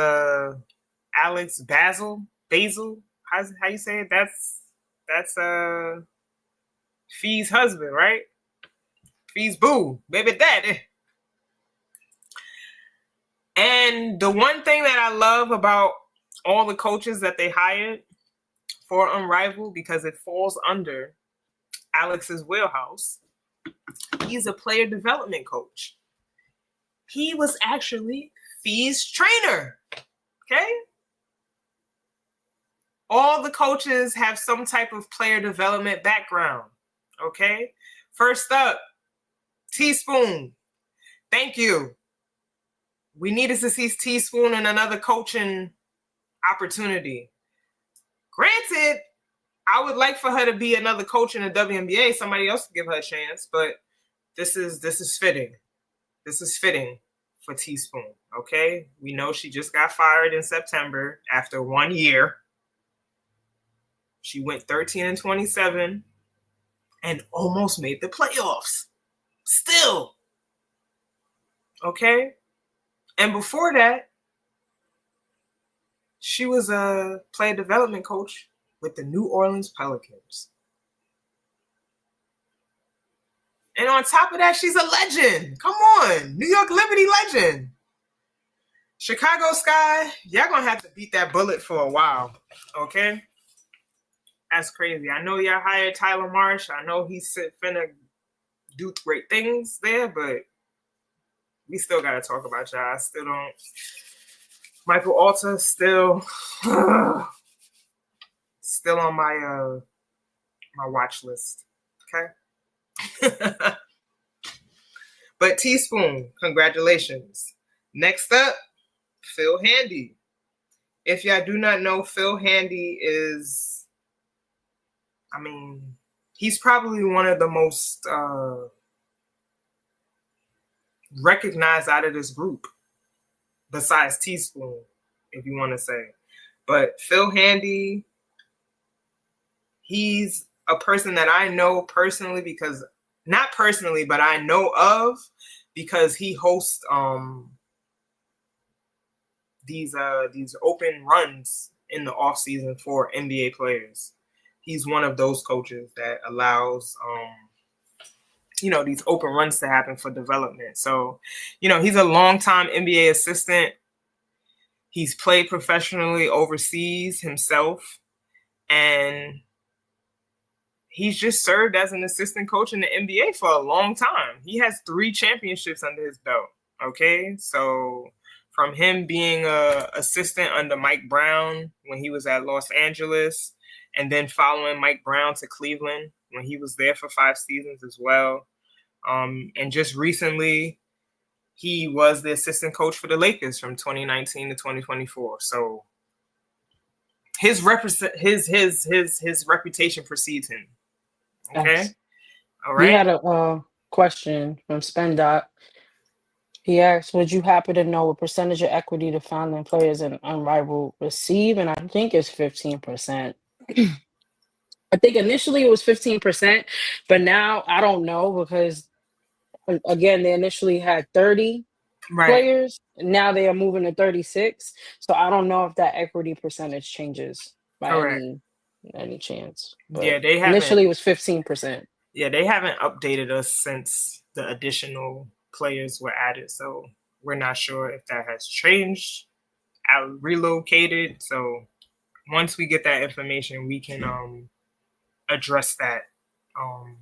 Alex Basil. How you say it? That's Fee's husband, right? Fee's boo, baby daddy. And the one thing that I love about all the coaches that they hired for Unrivaled, because it falls under Alex's wheelhouse, he's a player development coach. He was actually Fee's trainer. Okay? All the coaches have some type of player development background. Okay? First up, Teaspoon. Thank you. We needed to see Teaspoon in another coaching opportunity. Granted, I would like for her to be another coach in the WNBA. Somebody else to give her a chance, but this is fitting. This is fitting for Teaspoon. Okay, we know she just got fired in September after 1 year. She went 13-27 and almost made the playoffs. Still, okay. And before that, she was a player development coach with the New Orleans Pelicans. And on top of that, she's a legend. Come on. New York Liberty legend. Chicago Sky, y'all gonna have to beat that bullet for a while. Okay? That's crazy. I know y'all hired Tyler Marsh. I know he's finna do great things there, but we still gotta talk about y'all. I still don't. Michael Alter still on my my watch list. Okay. But Teaspoon, congratulations. Next up, Phil Handy. If y'all do not know, Phil Handy is, I mean, he's probably one of the most recognized out of this group, besides Teaspoon, if you want to say. But Phil Handy, he's a person that I know personally because, not personally, but I know of because he hosts these open runs in the off season for NBA players. He's one of those coaches that allows these open runs to happen for development. So, he's a longtime NBA assistant. He's played professionally overseas himself, and he's just served as an assistant coach in the NBA for a long time. He has 3 championships under his belt. Okay, so from him being an assistant under Mike Brown when he was at Los Angeles, and then following Mike Brown to Cleveland when he was there for 5 seasons as well. And just recently, he was the assistant coach for the Lakers from 2019 to 2024. So his reputation precedes him. Okay. Thanks. All right. We had a question from Spendot. He asked, "Would you happen to know what percentage of equity the founding players in Unrivaled receive?" And I think it's 15%. I think initially it was 15%, but now I don't know because again they initially had 30 Right. players. Now they are moving to 36. So I don't know if that equity percentage changes by Correct. any chance. Yeah, But they haven't. initially it was 15%. Yeah, they haven't updated us since the additional players were added, so we're not sure if that has changed, relocated. So once we get that information, we can address that um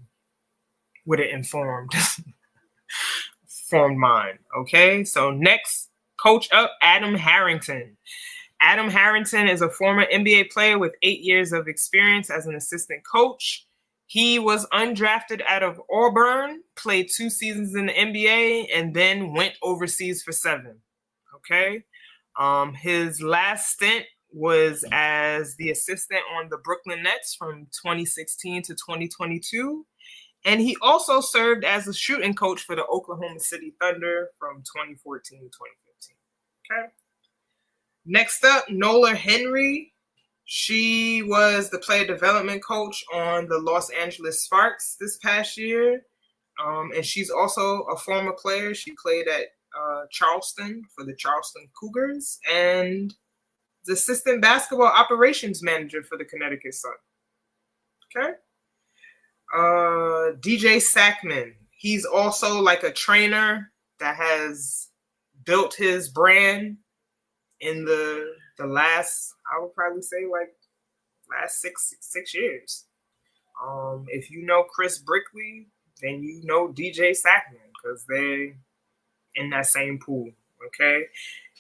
with an informed mind. Okay, so next coach up, Adam Harrington. Adam Harrington is a former NBA player with 8 years of experience as an assistant coach. He was undrafted out of Auburn, played 2 seasons in the NBA, and then went overseas for 7. Okay. His last stint was as the assistant on the Brooklyn Nets from 2016 to 2022. And he also served as a shooting coach for the Oklahoma City Thunder from 2014 to 2015. Okay. Next up, Nola Henry. She was the player development coach on the Los Angeles Sparks this past year. And she's also a former player. She played at Charleston for the Charleston Cougars and the assistant basketball operations manager for the Connecticut Sun. Okay. DJ Sackman. He's also like a trainer that has built his brand in the last, I would probably say, like last six years. If you know Chris Brickley, then you know DJ Sackman because they're in that same pool. Okay.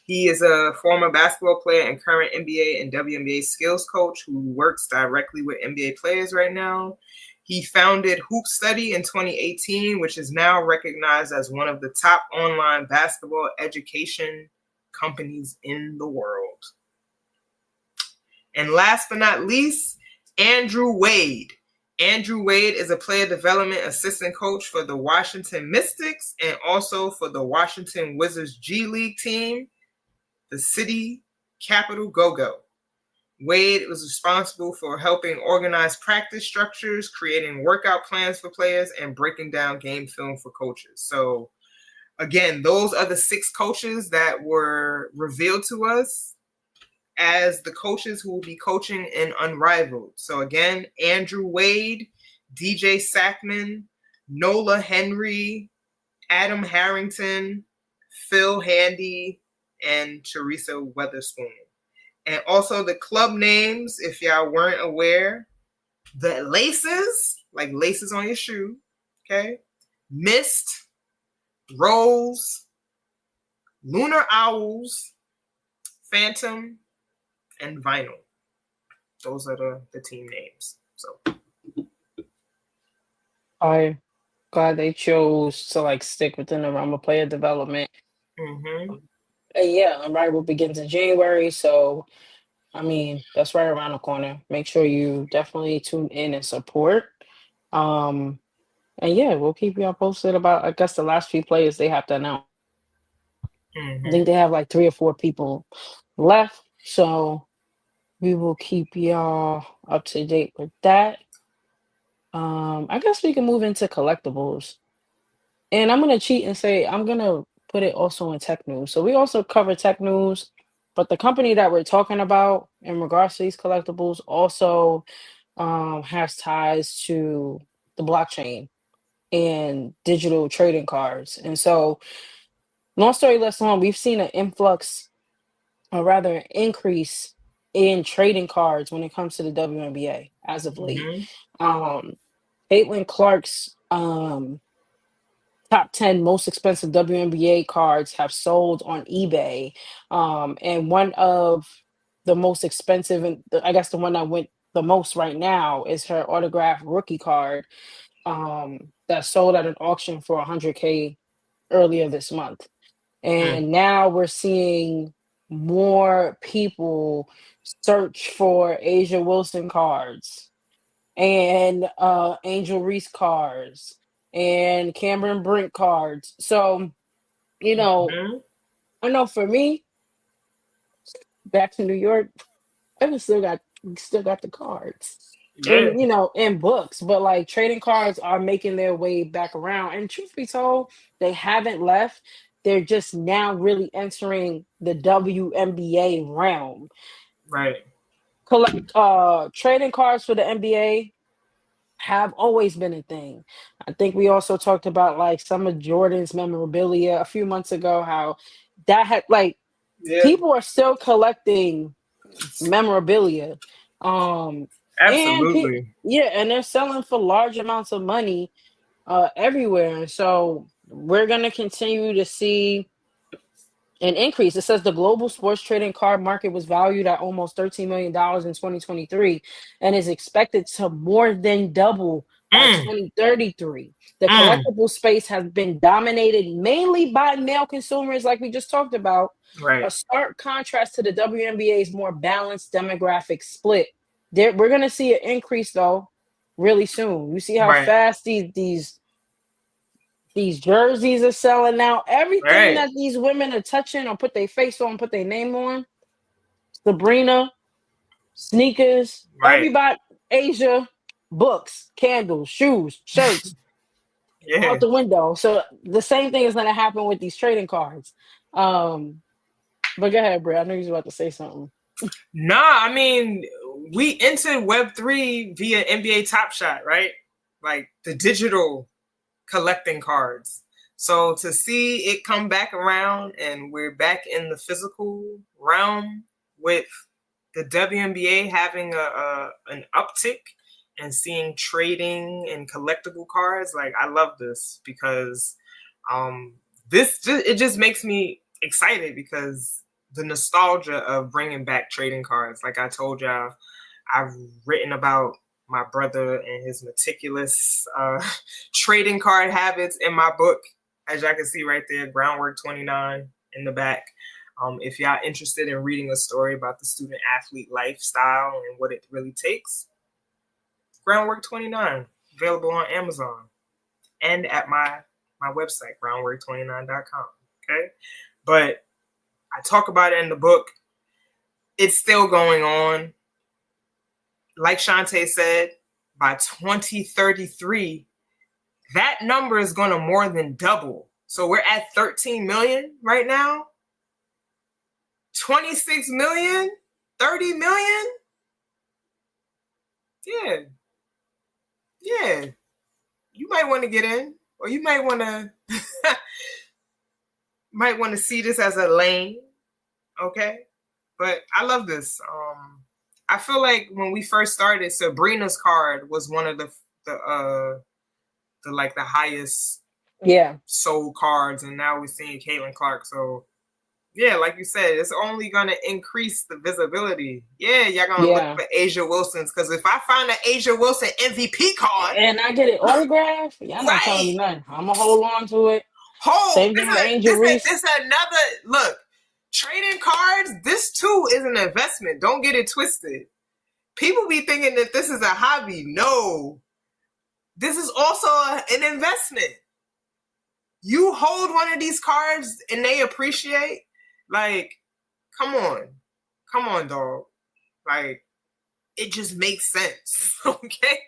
He is a former basketball player and current NBA and WNBA skills coach who works directly with NBA players right now. He founded Hoop Study in 2018, which is now recognized as one of the top online basketball education companies in the world. And last but not least, Andrew Wade. Andrew Wade is a player development assistant coach for the Washington Mystics and also for the Washington Wizards G League team, the City Capital Go-Go. Wade was responsible for helping organize practice structures, creating workout plans for players, and breaking down game film for coaches. So, again, those are the 6 coaches that were revealed to us as the coaches who will be coaching in Unrivaled. So, again, Andrew Wade, DJ Sackman, Nola Henry, Adam Harrington, Phil Handy, and Teresa Weatherspoon. And also the club names, if y'all weren't aware, the Laces, like laces on your shoe, okay? Mist, Rose, Lunar Owls, Phantom, and Vinyl. Those are the team names. So I'm glad they chose to like stick within the realm of player development. mm-hmm. And yeah, Unrivaled begins in January, so I mean that's right around the corner. Make sure you definitely tune in and support. Um, and yeah, we'll keep y'all posted about I guess the last few players they have to announce. I think Mm-hmm. they have like 3 or 4 people left, so we will keep y'all up to date with that. I guess we can move into collectibles. And I'm gonna cheat and say I'm gonna put it also in tech news. So we also cover tech news, but the company that we're talking about in regards to these collectibles also has ties to the blockchain and digital trading cards. And so, long story less long, we've seen an influx, or rather an increase in trading cards when it comes to the WNBA as of late. Mm-hmm. Um, Caitlin Clark's top 10 most expensive WNBA cards have sold on eBay. And one of the most expensive, and I guess the one that went the most right now is her autographed rookie card that sold at an auction for 100K earlier this month. Mm-hmm. And now we're seeing more people search for Asia Wilson cards and Angel Reese cards and Cameron Brink cards. So You know, Mhm. I know for me, back to New York, I still got the cards. Yeah. And in books, but like trading cards are making their way back around. And truth be told, they haven't left. They're just now really entering the WNBA realm. Right. Collect trading cards for the NBA have always been a thing. I think we also talked about like some of Jordan's memorabilia a few months ago, how that had like Yeah. people are still collecting memorabilia. Um Absolutely. yeah, and they're selling for large amounts of money everywhere. And so we're gonna continue to see an increase. It says the global sports trading card market was valued at almost $13 million in 2023 and is expected to more than double by Mm. 2033. The Mm. collectible space has been dominated mainly by male consumers, like we just talked about, a Right. stark contrast to the WNBA's more balanced demographic split. We're going to see an increase, though, really soon. You see how Right. fast these jerseys are selling now. Everything Right. that these women are touching or put their face on, put their name on. Sabrina, sneakers, Right. everybody, Asia, books, candles, shoes, shirts, Yeah. out the window. So the same thing is going to happen with these trading cards. But go ahead, Bray. I know you was about to say something. Nah, I mean, we entered Web3 via NBA Top Shot, right? Like the digital collecting cards. So to see it come back around and we're back in the physical realm with the WNBA having a an uptick and seeing trading and collectible cards, like I love this because um it just makes me excited because the nostalgia of bringing back trading cards. Like I told y'all, I've written about my brother and his meticulous trading card habits in my book, as y'all can see right there, Groundwork 29 in the back. If y'all interested in reading a story about the student athlete lifestyle and what it really takes, Groundwork 29, available on Amazon and at my website, groundwork29.com. Okay, but I talk about it in the book. It's still going on. Like Shantae said, by 2033, that number is going to more than double. So we're at 13 million right now. 26 million, 30 million. Yeah. Yeah. You might want to get in, or you might want to see this as a lane, okay? But I love this. I feel like when we first started, Sabrina's card was one of the like the highest Yeah, sold cards, and now we're seeing Caitlin Clark. So yeah, like you said, it's only gonna increase the visibility. Yeah, y'all gonna look yeah. for Asia Wilson's because if I find an Asia Wilson MVP card, And I get it autographed. Y'all not telling right? me nothing. I'm gonna hold on to it. Hold Same this thing with is Angel this is Reese. this is another look. Trading cards, this too is an investment. Don't get it twisted. People be thinking that this is a hobby. No, this is also an investment. You hold one of these cards and they appreciate. Like, come on, dog. Like, it just makes sense. Okay.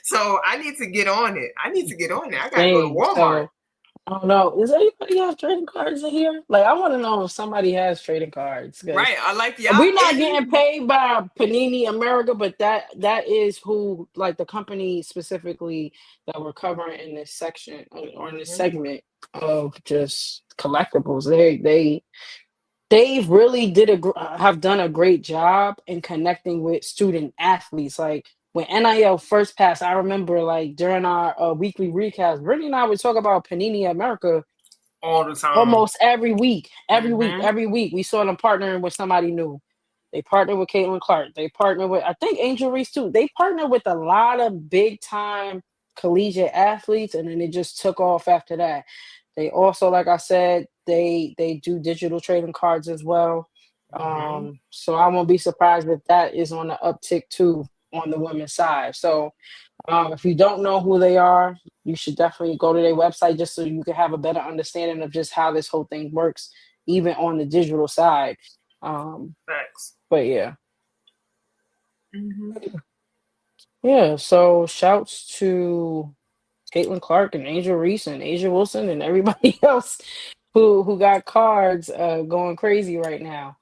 So I need to get on it. I gotta go to Same. Walmart. So I don't know. Does anybody have trading cards in here? Like, I want to know if somebody has trading cards because Right. I like y'all we're not getting in. paid by Panini America, but that is who, like, the company specifically that we're covering in this section or in this Mhm. segment of just collectibles. They've really have done a great job in connecting with student athletes. Like when NIL first passed, I remember like during our weekly recast, Brittany and I would talk about Panini America All the time. almost every week. Hmm. Every week. We saw them partnering with somebody new. They partnered with Caitlin Clark. They partnered with, I think, Angel Reese too. They partnered with a lot of big time collegiate athletes, and then it just took off after that. They also, like I said, they do digital trading cards as well. Hmm. So I won't be surprised if that is on the uptick too on the women's side. So if you don't know who they are, you should definitely go to their website just so you can have a better understanding of just how this whole thing works, even on the digital side. Um, Facts. but yeah. Mm-hmm. Yeah, so shouts to Caitlin Clark and Angel Reese and Asia Wilson and everybody else who got cards going crazy right now.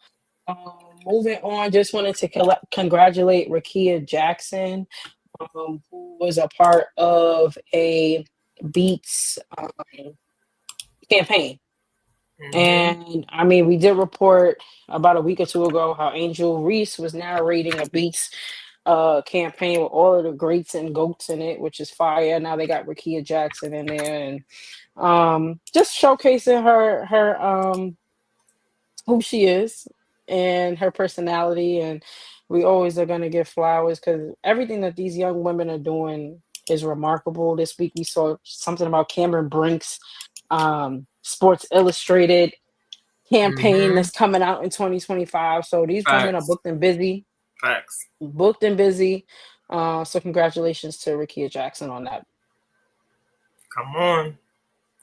Moving on, just wanted to congratulate Rakia Jackson, who was a part of a Beats campaign. Mm-hmm. And I mean, we did report about a week or two ago how Angel Reese was narrating a Beats campaign with all of the greats and goats in it, which is fire. Now they got Rakia Jackson in there, and just showcasing her who she is and her personality. And we always are going to give flowers because everything that these young women are doing is remarkable. This week we saw something about Cameron Brink's Sports Illustrated campaign Mm-hmm. that's coming out in 2025. So these women are Facts. booked and busy, Facts. booked and busy. So congratulations to Rakia Jackson on that. Come on.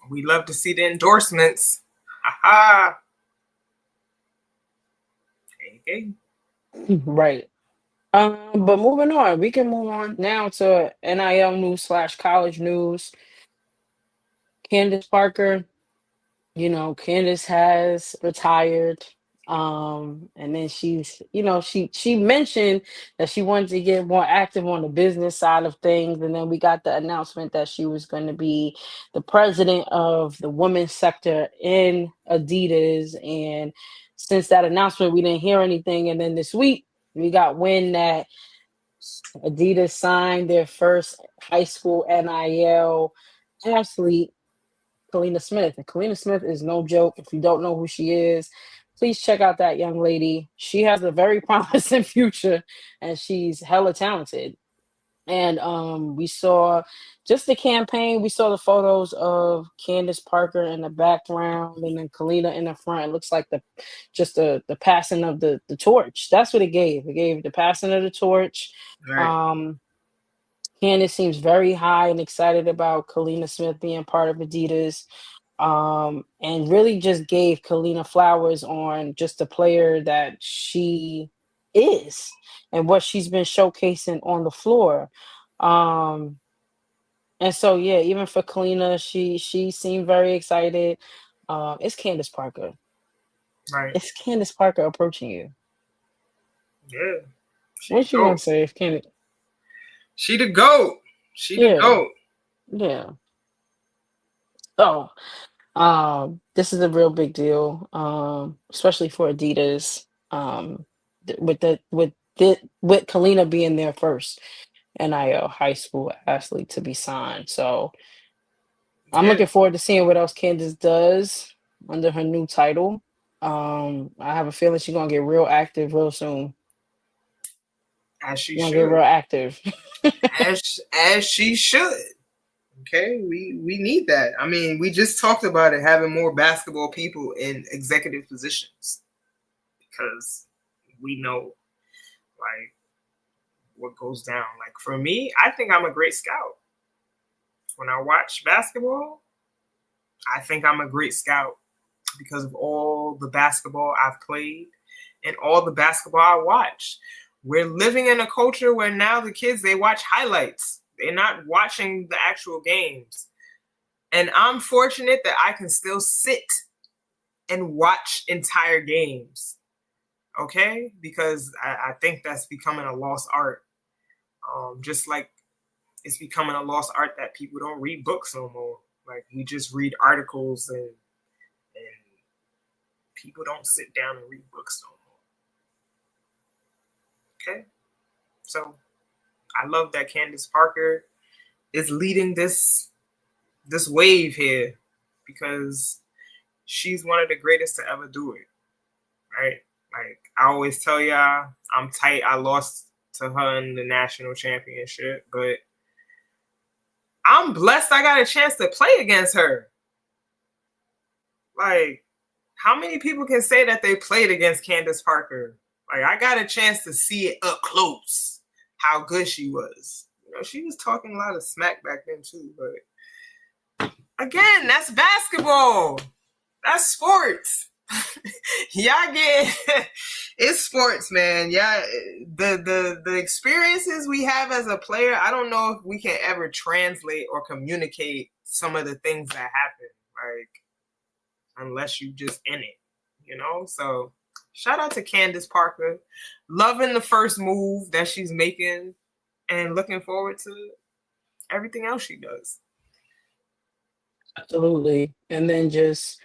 We love to see the endorsements. Ha ha. Okay. Right. But moving on, we can move on now to NIL news slash college news. Candace Parker, Candace has retired. And then she mentioned that she wanted to get more active on the business side of things. And then we got the announcement that she was going to be the president of the women's sector in Adidas. And since that announcement, we didn't hear anything. And then this week, we got wind that Adidas signed their first high school NIL athlete, Kalina Smith. And Kalina Smith is no joke. If you don't know who she is, please check out that young lady. She has a very promising future and she's hella talented. And we saw just the campaign. We saw the photos of Candace Parker in the background and then Kalina in the front. It looks like the passing of the torch. That's what it gave. It gave the passing of the torch. Right. Um, Candace seems very high and excited about Kalina Smith being part of Adidas. And really just gave Kalina flowers on just the player that she is and what she's been showcasing on the floor. Um, and so yeah, even for Kalina, she seemed very excited. It's Candace Parker. Right. It's Candace Parker approaching you. Yeah. She the What you gonna goat. say if Candace? She the goat. She the Yeah, goat. yeah. So this is a real big deal, especially for Adidas. With Kalina being their first NIL high school athlete to be signed. So I'm Yeah. looking forward to seeing what else Candace does under her new title. I have a feeling she's gonna get real active real soon. As she She's gonna get should. real active. As she should. Okay, we need that. I mean, we just talked about it, having more basketball people in executive positions because we know like what goes down. Like for me, I think I'm a great scout. When I watch basketball, I think I'm a great scout because of all the basketball I've played and all the basketball I watch. We're living in a culture where now the kids, they watch highlights. They're not watching the actual games. And I'm fortunate that I can still sit and watch entire games. Okay? Because I think that's becoming a lost art. Just like it's becoming a lost art that people don't read books no more. Like we just read articles and people don't sit down and read books no more. Okay? So I love that Candace Parker is leading this wave here because she's one of the greatest to ever do it. Right? Like I always tell y'all, I'm tight. I lost to her in the national championship, but I'm blessed I got a chance to play against her. Like, how many people can say that they played against Candace Parker? Like, I got a chance to see it up close how good she was. She was talking a lot of smack back then too. But again, that's basketball. That's sports. Y'all get it's sports, man. Yeah, the experiences we have as a player, I don't know if we can ever translate or communicate some of the things that happen, like unless you just in it. So shout out to Candace Parker, loving the first move that she's making, and looking forward to everything else she does. Absolutely. And then just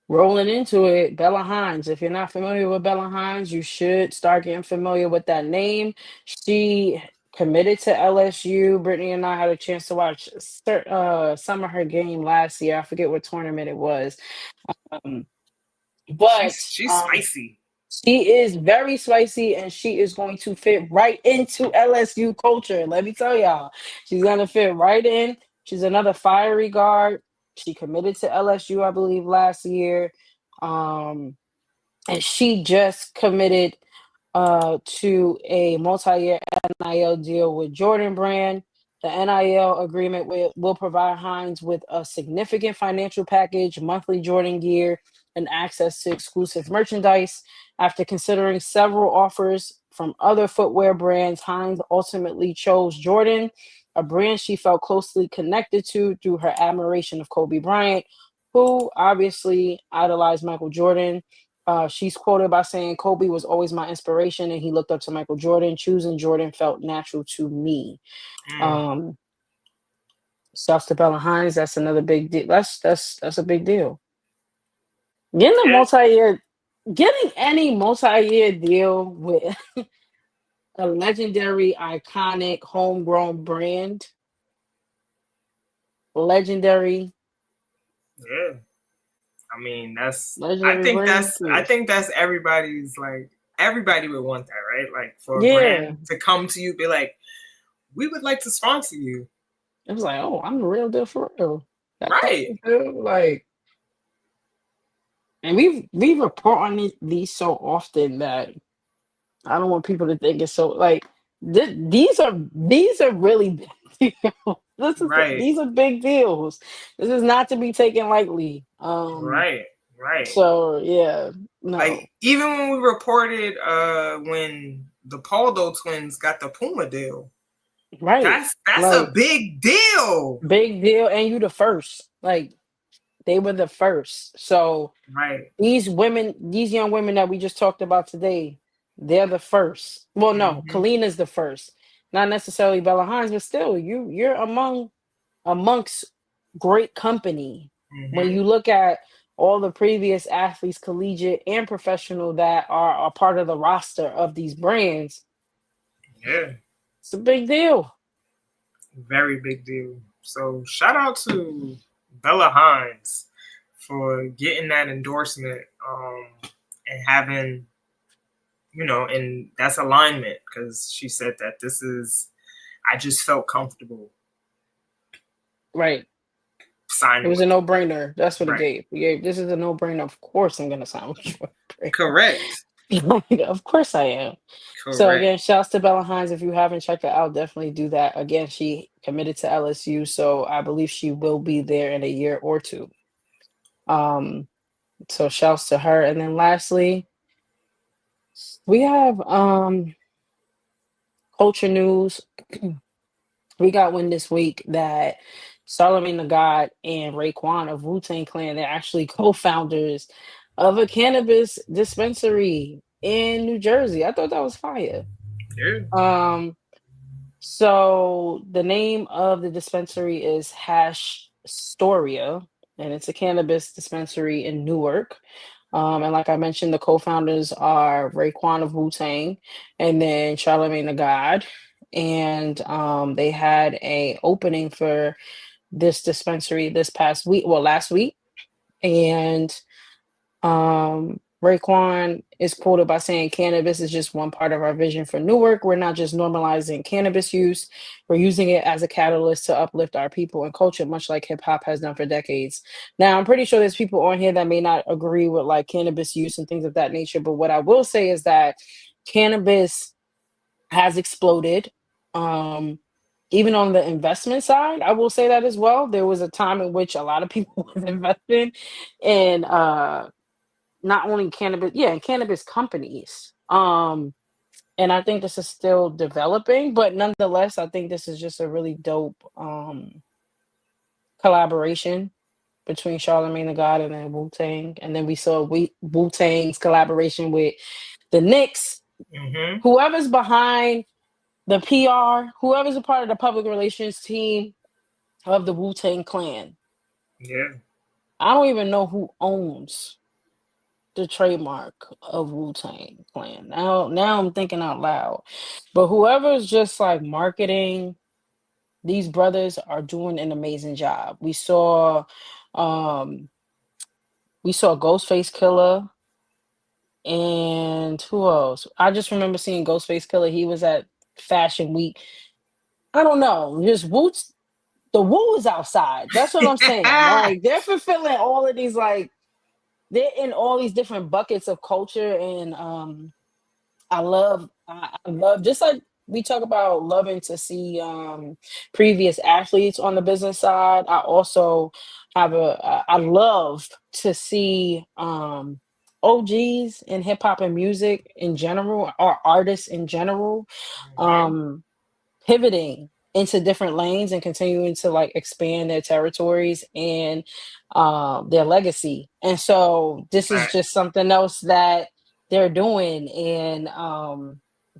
rolling into it, Bella Hines. If you're not familiar with Bella Hines, you should start getting familiar with that name. She committed to LSU. Brittany and I had a chance to watch some of her game last year. I forget what tournament it was. Um, but She's spicy. she is very spicy, and she is going to fit right into LSU culture. Let me tell y'all, she's going to fit right in. She's another fiery guard. She committed to LSU, I believe, last year. Um, and she just committed to a multi-year NIL deal with Jordan Brand. The NIL agreement will provide Hines with a significant financial package, monthly Jordan gear, and access to exclusive merchandise. After considering several offers from other footwear brands, Hines ultimately chose Jordan, a brand she felt closely connected to through her admiration of Kobe Bryant, who obviously idolized Michael Jordan. She's quoted by saying, Kobe was always my inspiration and he looked up to Michael Jordan. Choosing Jordan felt natural to me. Um, Shouts to Bella Hines. That's another big deal. That's a big deal. Getting a multi-year, getting any multi-year deal with a legendary, iconic, homegrown brand. Legendary. Yeah. I mean, Legendary brand. I think that's everybody's, like, everybody would want that, right? Like, for a Yeah. brand to come to you, be like, we would like to sponsor you. It was like, oh, I'm the real deal for real. Right. Like, and we report on these so often that I don't want people to think it's so like these are really big deals. Right. These are big deals. This is not to be taken lightly. Right. So yeah, no. Like, even when we reported when the Paldo twins got the Puma deal. Right. That's like, a big deal. Big deal, and you the first. Like, they were the first. So right. These young women that we just talked about today, they're the first. Well, no, Kalina's the first. Not necessarily Bella Hines, but still, you're amongst great company. When you look at all the previous athletes, collegiate and professional, that are a part of the roster of these brands. Yeah. It's a big deal. Very big deal. So shout out to Bella Hines for getting that endorsement and having, and that's alignment, because she said that I just felt comfortable. Right. Signing. It was a no-brainer. That's what it gave. This is a no-brainer. Of course I'm going to sign with you. Correct. Of course I am. Correct. So again, shouts to Bella Hines. If you haven't checked her out, definitely do that. Again, she committed to LSU, so I believe she will be there in a year or two. So shouts to her. And then lastly, we have culture news. We got one this week that Charlamagne the God and Raekwon of Wu-Tang Clan, they're actually co-founders of a cannabis dispensary in New Jersey. I thought that was fire. Yeah. So the name of the dispensary is Hash Storia, and it's a cannabis dispensary in Newark. And like I mentioned, the co-founders are Raekwon of Wu-Tang and then Charlamagne the God. And they had a opening for this dispensary last week. And Raekwon is quoted by saying, cannabis is just one part of our vision for Newark. We're not just normalizing cannabis use. We're using it as a catalyst to uplift our people and culture, much like hip hop has done for decades. Now, I'm pretty sure there's people on here that may not agree with like cannabis use and things of that nature. But what I will say is that cannabis has exploded. even on the investment side, I will say that as well. There was a time in which a lot of people was investing in not only cannabis, yeah, in cannabis companies. And I think this is still developing, but nonetheless, I think this is just a really dope collaboration between Charlemagne the God and then Wu Tang. And then we saw Wu Tang's collaboration with the Knicks. Mm-hmm. Whoever's behind the PR, whoever's a part of the public relations team of the Wu Tang Clan. Yeah. I don't even know who owns the trademark of Wu Tang Clan. Now I'm thinking out loud. But whoever's just like marketing, these brothers are doing an amazing job. Um we saw Ghostface Killer and who else? I just remember seeing Ghostface Killer. He was at Fashion Week. I don't know. Just Woo's the Woo is outside. That's what I'm saying. Like they're fulfilling all of these like they're in all these different buckets of culture and I love just like we talk about loving to see previous athletes on the business side. I also I love to see OGs in hip hop and music in general or artists in general Mm-hmm. um pivoting into different lanes and continuing to like expand their territories and their legacy. And so this is just Facts. something else that they're doing and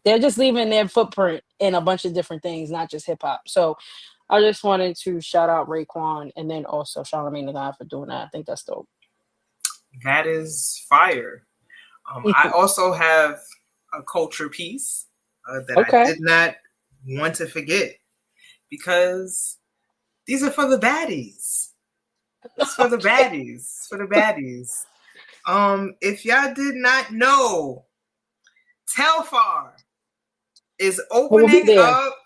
they're just leaving their footprint in a bunch of different things, not just hip hop. So I just wanted to shout out Raekwon and then also Charlamagne the God for doing that. I think that's dope. That is fire. I also have a culture piece that I Okay. did not want to forget because these are for the baddies. It's for the Okay. baddies. It's for the baddies. If y'all did not know, Telfar is I will be opening there. up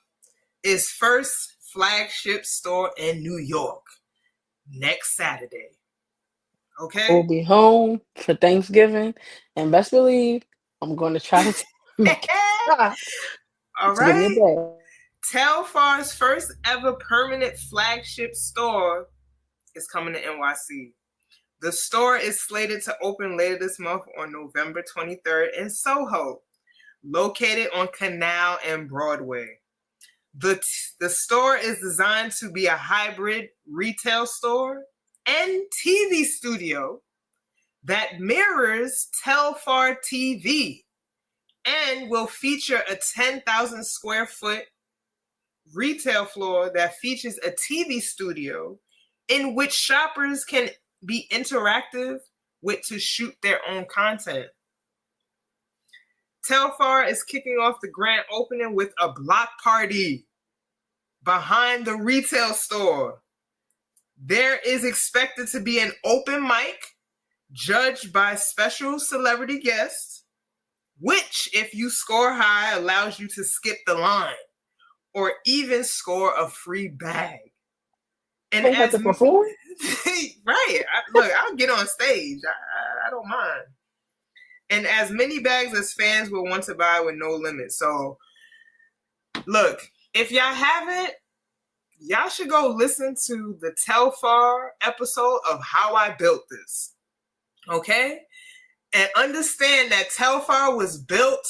its first flagship store in New York next Saturday. I will Okay? be home for Thanksgiving, and best believe I'm going to try to make it All to give me a right. bag. Telfar's first ever permanent flagship store is coming to NYC. The store is slated to open later this month on November 23rd in Soho, located on Canal and Broadway. The store is designed to be a hybrid retail store and TV studio that mirrors Telfar TV and will feature a 10,000 square foot retail floor that features a TV studio in which shoppers can be interactive with to shoot their own content. Telfar is kicking off the grand opening with a block party behind the retail store. There is expected to be an open mic judged by special celebrity guests, which, if you score high, allows you to skip the line or even score a free bag. And I have as to perform. right, look, I'll get on stage. I don't mind. And as many bags as fans will want to buy with no limit. So, look, if y'all haven't, y'all should go listen to the Telfar episode of How I Built This. Okay? And understand that Telfar was built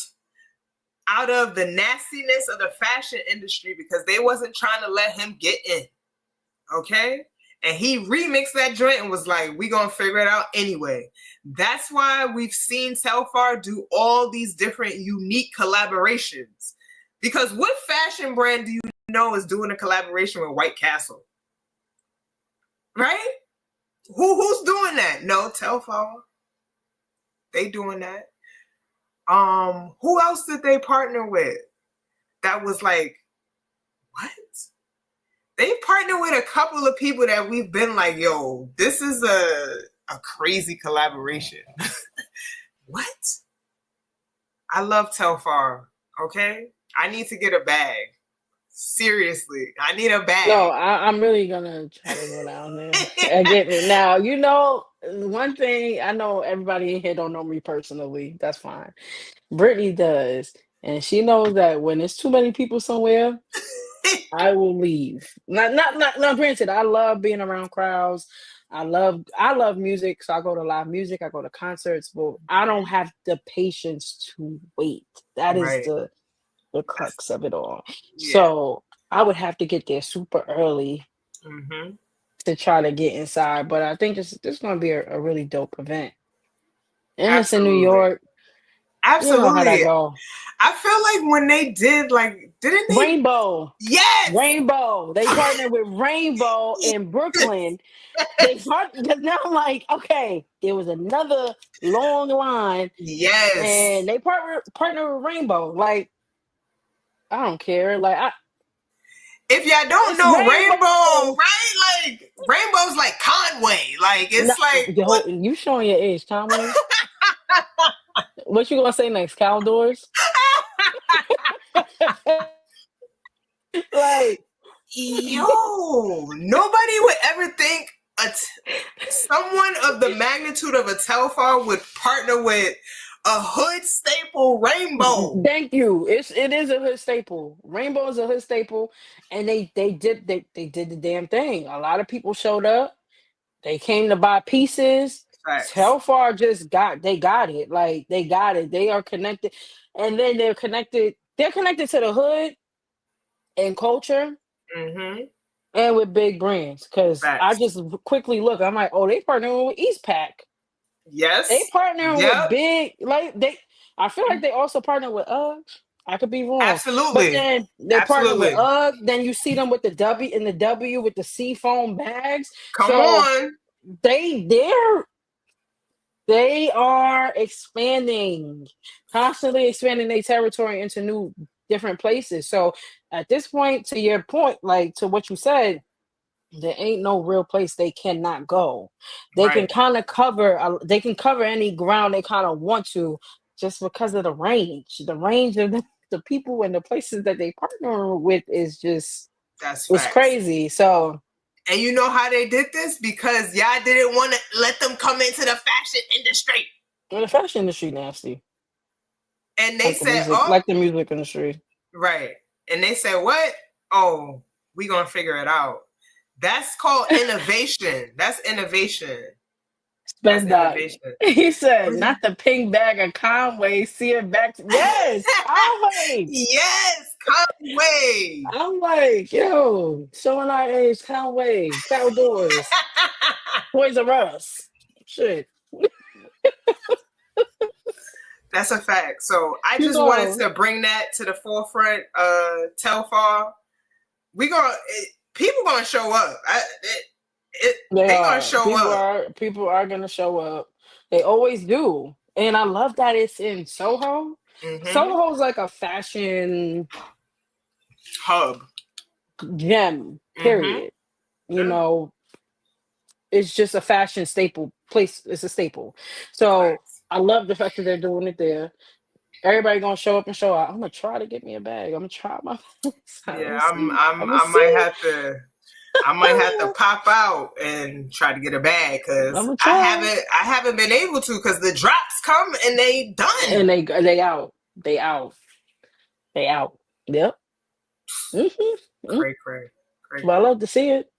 out of the nastiness of the fashion industry because they wasn't trying to let him get in. Okay? And he remixed that joint and was like, we gonna figure it out anyway. That's why we've seen Telfar do all these different unique collaborations. Because what fashion brand do you know is doing a collaboration with White Castle? Right? Who's doing that? No, Telfar. They doing that. Who else did they partner with? That was like, what? They partnered with a couple of people that we've been like, yo, this is a crazy collaboration. What? I love Telfar, okay? I need to get a bag. Seriously, I need a No, bag. I'm really gonna try to go down there and get me. Now, you know, one thing I know everybody in here don't know me personally. That's fine. Brittany does, and she knows that when there's too many people somewhere, I will leave. Not granted, I love being around crowds. I love music, so I go to live music, I go to concerts, but I don't have the patience to wait. That is Right. the That's, crux of it all. yeah. So I would have to get there super early Hmm. to try to get inside. But I think this gonna be a really dope event. And it's in New Absolutely. York. You know how that Absolutely. go. I feel like when they did, like, didn't they? Rainbow. Yes. Rainbow. They partnered with Rainbow in Brooklyn. They part because now I'm like, okay, there was another long line Yes. and they partner with Rainbow. Like, I don't care. Like If y'all don't it's know Rainbow, Rainbow. right? Like Rainbow's like Conway. Like No, it's like what? yo, you showing your age, Conway. What you gonna say next? Caldors? Like Yo, nobody would ever think someone of the magnitude of a Telfar would partner with a hood staple Rainbow. thank you. It is a hood staple. Rainbow is a hood staple, and they did the damn thing. A lot of people showed up. They came to buy pieces. Facts. Telfar just got it. Like they got it. They are connected, and then they're connected. They're connected to the hood and culture Mm-hmm. and with big brands. Because I Facts. just quickly look. I'm like, oh, they partnering with Eastpak. They Yes. partnering with Yep. big like they. I feel like they also partner with UGG. I could be wrong, but Absolutely. then they partner with Absolutely. UGG. Then you see them with the W in the W with the seafoam bags. Come So on. they're they are expanding, constantly expanding their territory into new different places. So at this point, to your point, like to what you said, there ain't no real place they cannot go. They can Right. kind of they can cover any ground they kind of want to, just because of the range. The range of the people and the places that they partner with is just That's it's facts. crazy. So And you know how they did this? Because y'all didn't want to let them come into the fashion industry. the fashion industry nasty, And they said, oh, like the music industry. right. And they said, what? Oh, we going to figure it out. That's called innovation. That's innovation. That's Spend that. innovation. He said, not the pink bag of Conway. See it back. Yes, Conway. Yes, Conway. I'm like, yo, showing our age, Conway, Caldors, Toys R Us. Shit. That's a fact. So I You just wanted know, to bring that to the forefront. Telfar, we gonna people gonna show up. they They gonna are. show up. People are gonna show up. They always do. And I love that it's in Soho. Mm-hmm. Soho's like a fashion Hub. gem, Mm-hmm. period. You Yeah. know, it's just a fashion staple place. It's a staple. So Facts. I love the fact that they're doing it there. Everybody gonna show up and show out. I'm gonna try to get me a bag. I'm gonna try my best. I'm Yeah, gonna see. I'm gonna I might see. have to I might have to pop out and try to get a bag I'm because gonna try. I haven't been able to because the drops come and they And done. they out. They out. They out. Yep. Hmm. Cray cray. Cray But I cray. love to see it.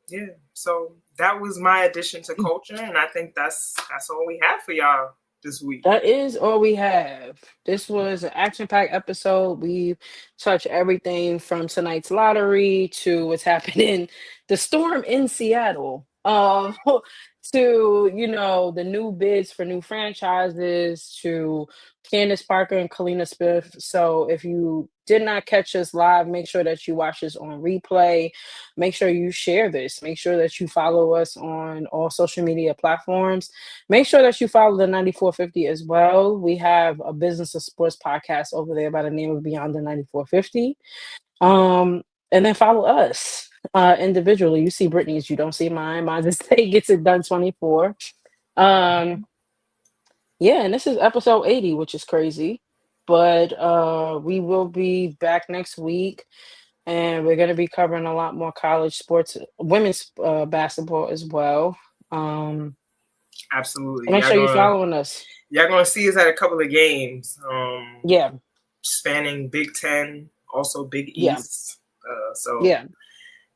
Yeah. So that was my addition to culture, and I think that's all we have for y'all this week. That is all we have. This was an action-packed episode. We touched everything from tonight's lottery to what's happening, the storm in Seattle, to the new bids for new franchises, to Candace Parker and Kalina Smith. So if you did not catch us live, make sure that you watch this on replay. Make sure you share this. Make sure that you follow us on all social media platforms. Make sure that you follow the 9450 as well. We have a business of sports podcast over there by the name of Beyond the 9450. And then follow us individually. You see Brittany's, you don't see mine. Mine just say gets it done 24. Um, yeah, and this is episode 80, which is crazy. But we will be back next week and we're going to be covering a lot more college sports, women's basketball as well. Absolutely. Make sure you're following us. Y'all gonna see us at a couple of games. Yeah. Spanning Big Ten, also Big Yeah. East. So Yeah.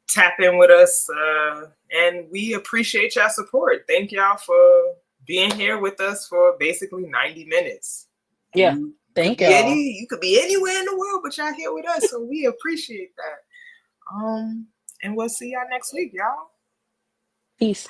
tap in with us, and we appreciate y'all support. Thank y'all for being here with us for basically 90 minutes. Yeah. Thank y'all. You could be anywhere in the world, but y'all here with us, so we appreciate that. And we'll see y'all next week, y'all. Peace.